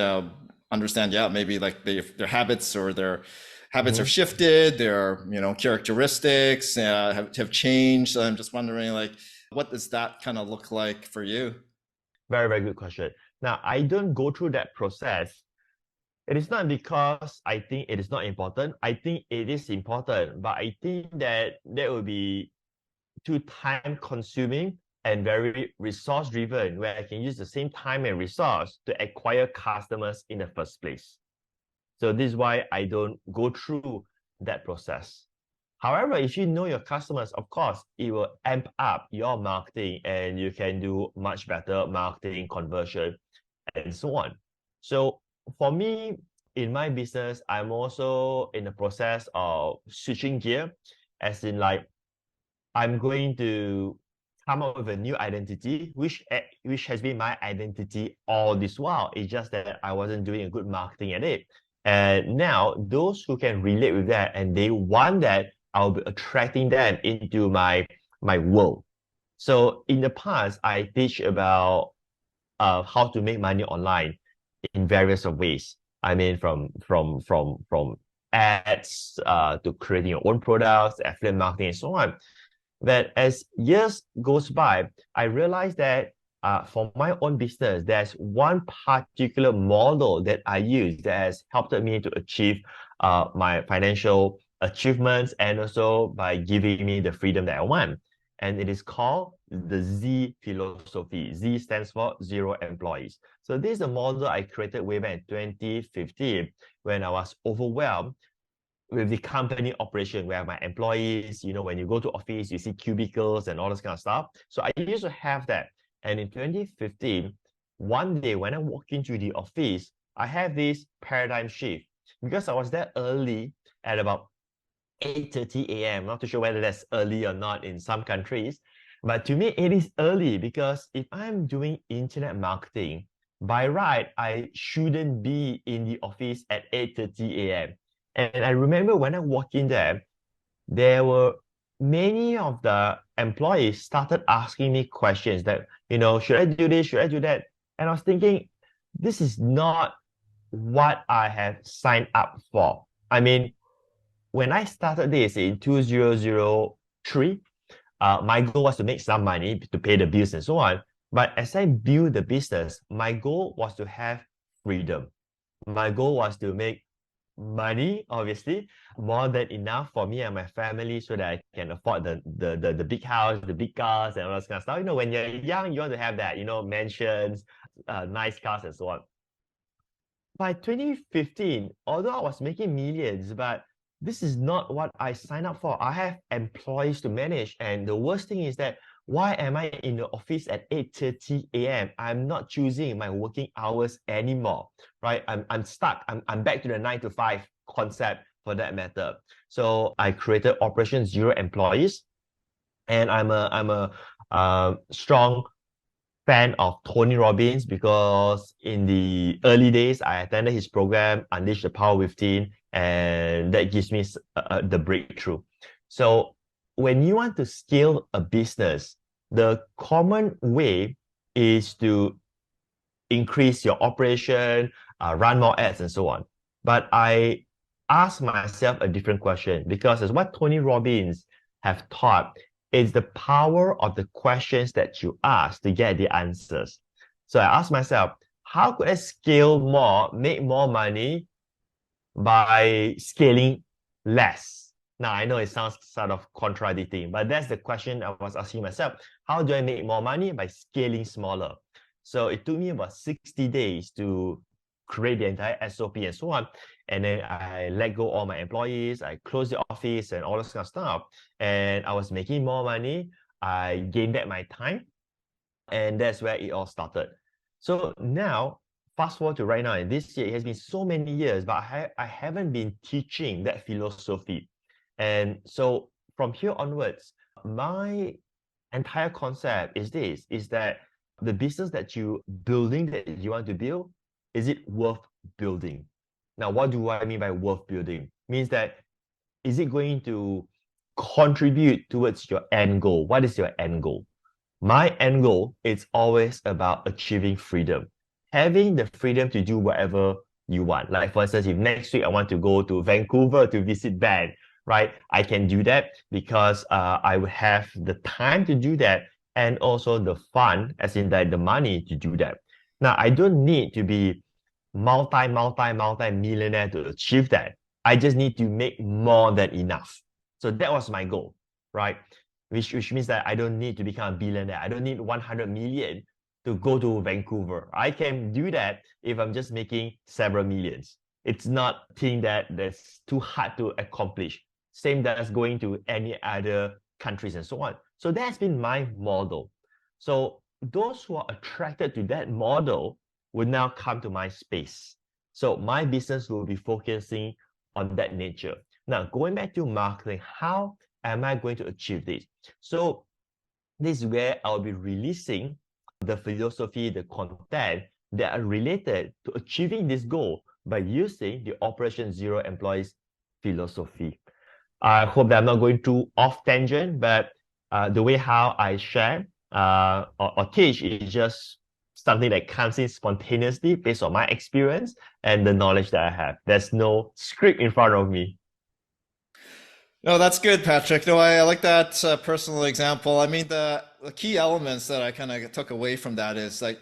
A: understand, yeah, maybe like their habits or their habits have
B: Mhm.
A: shifted, their characteristics have changed. So I'm just wondering, like, what does that kind of look like for you?
B: Very, very good question. Now, I don't go through that process. It is not because I think it is not important. I think it is important, but I think that will be too time consuming and very resource driven, where I can use the same time and resource to acquire customers in the first place. So this is why I don't go through that process. However, if you know your customers, of course, it will amp up your marketing and you can do much better marketing conversion and so on. So for me, in my business, I'm also in the process of switching gear, as in like I'm going to come up with a new identity, which has been my identity all this while. It's just that I wasn't doing a good marketing at it. And now those who can relate with that and they want that, I'll be attracting them into my world. So in the past, I teach about how to make money online in various of ways. I mean, from ads to creating your own products, affiliate marketing, and so on. But as years goes by, I realized that for my own business, there's one particular model that I use that has helped me to achieve my financial achievements and also by giving me the freedom that I want. And it is called the Z philosophy. Z stands for zero employees. So this is a model I created way back in 2015 when I was overwhelmed with the company operation where my employees, when you go to office, you see cubicles and all this kind of stuff. So I used to have that. And in 2015, one day when I walked into the office, I have this paradigm shift because I was there early at about 8:30 a.m. Not too sure whether that's early or not in some countries. But to me, it is early because if I'm doing internet marketing, by right, I shouldn't be in the office at 8:30 a.m. And I remember when I walked in there were many of the employees started asking me questions that, should I do this? Should I do that? And I was thinking, this is not what I have signed up for. I mean, when I started this in 2003, my goal was to make some money to pay the bills and so on. But as I build the business, my goal was to have freedom. My goal was to make money, obviously, more than enough for me and my family so that I can afford the big house, the big cars, and all that kind of stuff. When you're young, you want to have that, mansions, nice cars, and so on. By 2015, although I was making millions, but this is not what I signed up for. I have employees to manage. And the worst thing is that why am I in the office at 8:30 a.m.? I'm not choosing my working hours anymore, right? I'm stuck. I'm back to the 9 to 5 concept for that matter. So I created Operation Zero Employees. And I'm a strong fan of Tony Robbins because in the early days, I attended his program, Unleash the Power Within, and that gives me the breakthrough. So when you want to scale a business, the common way is to increase your operation, run more ads, and so on. But I ask myself a different question because as what Tony Robbins have taught, it's the power of the questions that you ask to get the answers. So I asked myself, how could I scale more, make more money by scaling less? Now, I know it sounds sort of contradicting, but that's the question I was asking myself. How do I make more money? By scaling smaller. So it took me about 60 days to create the entire SOP and so on. And then I let go all my employees, I closed the office and all this kind of stuff. And I was making more money. I gained back my time. And that's where it all started. So now, fast forward to right now, and this year, it has been so many years, but I haven't been teaching that philosophy. And so from here onwards, my entire concept is this, is that the business that you building that you want to build, is it worth building? Now, what do I mean by worth building? Means that is it going to contribute towards your end goal? What is your end goal? My end goal is always about achieving freedom. Having the freedom to do whatever you want. Like for instance, if next week I want to go to Vancouver to visit band, right? I can do that because I will have the time to do that and also the fun, as in the money to do that. Now, I don't need to be multi-millionaire to achieve that. I just need to make more than enough. So that was my goal, right? Which means that I don't need to become a billionaire. I don't need 100 million to go to Vancouver. I can do that if I'm just making several millions. It's not a thing that's too hard to accomplish. Same as going to any other countries and so on. So that's been my model. So those who are attracted to that model will now come to my space. So my business will be focusing on that nature. Now, going back to marketing, how am I going to achieve this? So This is where I'll be releasing the philosophy, the content that are related to achieving this goal by using the Operation Zero Employees philosophy. I hope that I'm not going too off tangent, but the way how I share or teach is just something that comes in spontaneously based on my experience and the knowledge that I have. There's no script in front of me.
A: No, that's good, Patrick. No, I like that personal example. I mean, the key elements that I kind of took away from that is like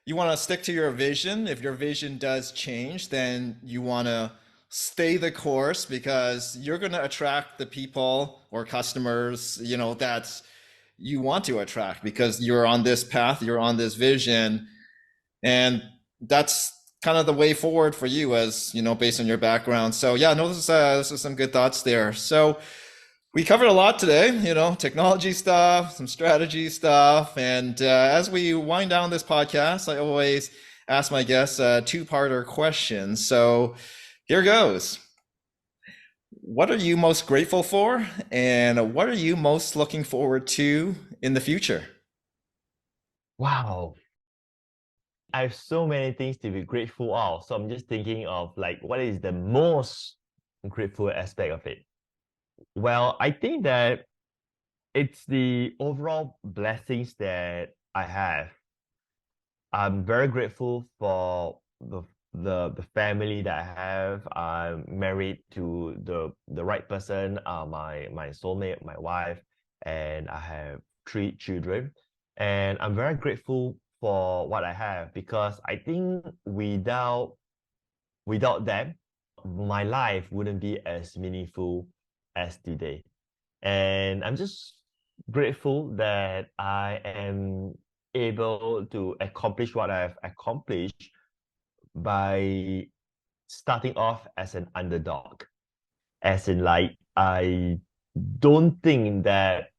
A: you want to stick to your vision. If your vision does change, then you want to stay the course because you're going to attract the people or customers, that you want to attract because you're on this path, you're on this vision, and that's kind of the way forward for you as, based on your background. So yeah, no, this is some good thoughts there. So we covered a lot today, technology stuff, some strategy stuff. And as we wind down this podcast, I always ask my guests a two-parter question. So here goes. What are you most grateful for? And what are you most looking forward to in the future?
B: Wow. I have so many things to be grateful of. So I'm just thinking of like what is the most grateful aspect of it. Well, I think that it's the overall blessings that I have. I'm very grateful for the family that I have. I'm married to the right person, my soulmate, my wife, and I have 3 children. And I'm very grateful for what I have because I think without them, my life wouldn't be as meaningful as today. And I'm just grateful that I am able to accomplish what I've accomplished by starting off as an underdog. As in, like, I don't think that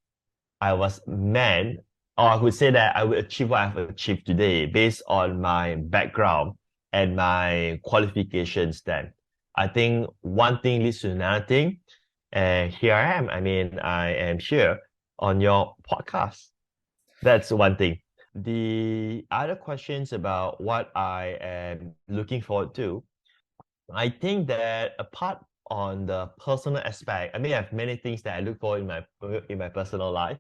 B: I was meant, or I would say that I would achieve what I've achieved today based on my background and my qualifications then. I think one thing leads to another thing. And here I am. I mean, I am here on your podcast. That's one thing. The other questions about what I am looking forward to, I think that apart on the personal aspect, I mean, I have many things that I look for in my personal life,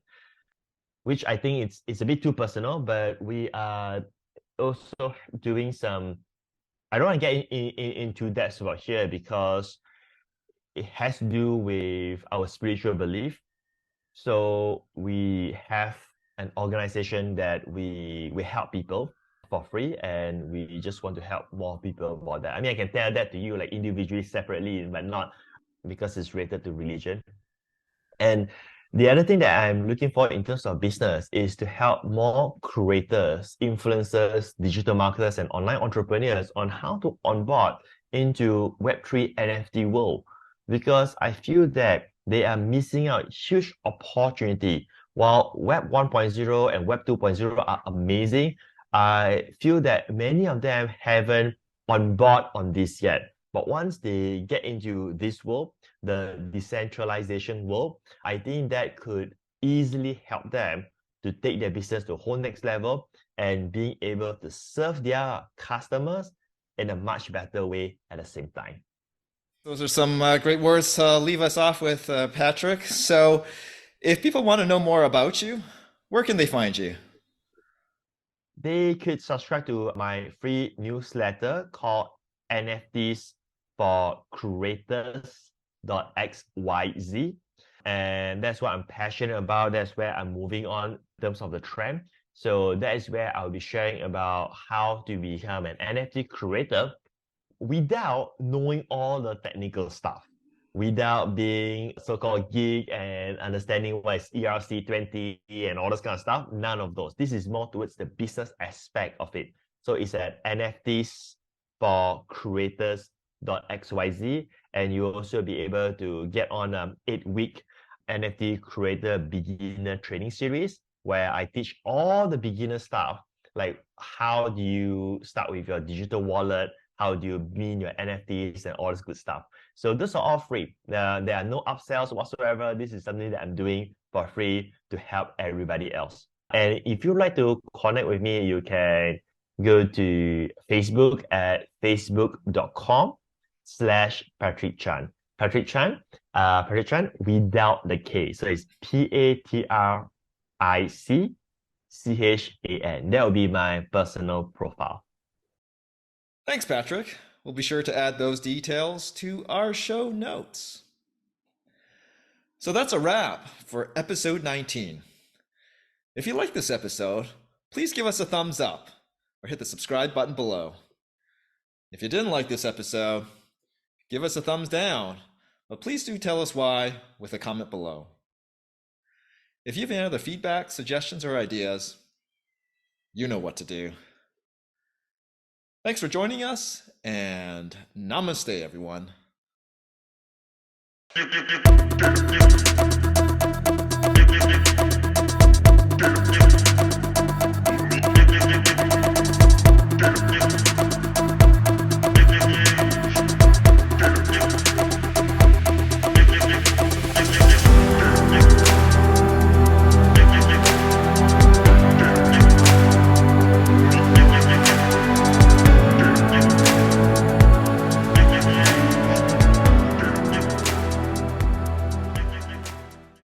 B: which I think it's a bit too personal, but we are also doing some. I don't want to get into that about here because it has to do with our spiritual belief. So we have an organization that we help people for free, and we just want to help more people about that. I mean, I can tell that to you like individually, separately, but not because it's related to religion. And the other thing that I'm looking for in terms of business is to help more creators, influencers, digital marketers, and online entrepreneurs on how to onboard into Web3 NFT world. Because I feel that they are missing out huge opportunity. While Web 1.0 and Web 2.0 are amazing, I feel that many of them haven't on board on this yet. But once they get into this world, the decentralization world, I think that could easily help them to take their business to a whole next level and being able to serve their customers in a much better way at the same time.
A: Those are some great words to leave us off with, Patrick. So, if people want to know more about you, where can they find you?
B: They could subscribe to my free newsletter called NFTs for Creators.xyz. And that's what I'm passionate about. That's where I'm moving on in terms of the trend. So that is where I'll be sharing about how to become an NFT creator without knowing all the technical stuff, without being so-called geek and understanding what is ERC20 and all this kind of stuff. None of those. This is more towards the business aspect of it. So it's at NFTs for creators.xyz, and you'll also be able to get on 8-week NFT creator beginner training series where I teach all the beginner stuff, like how do you start with your digital wallet, how do you mint your NFTs and all this good stuff. So those are all free. There are no upsells whatsoever. This is something that I'm doing for free to help everybody else. And if you'd like to connect with me, you can go to Facebook at facebook.com/Patric Chan. Patric Chan, Patric Chan without the K. So it's PatricChan. That will be my personal profile.
A: Thanks, Patric. We'll be sure to add those details to our show notes. So that's a wrap for episode 19. If you like this episode, please give us a thumbs up or hit the subscribe button below. If you didn't like this episode, give us a thumbs down, but please do tell us why with a comment below. If you have any other feedback, suggestions, or ideas, you know what to do. Thanks for joining us, and namaste, everyone.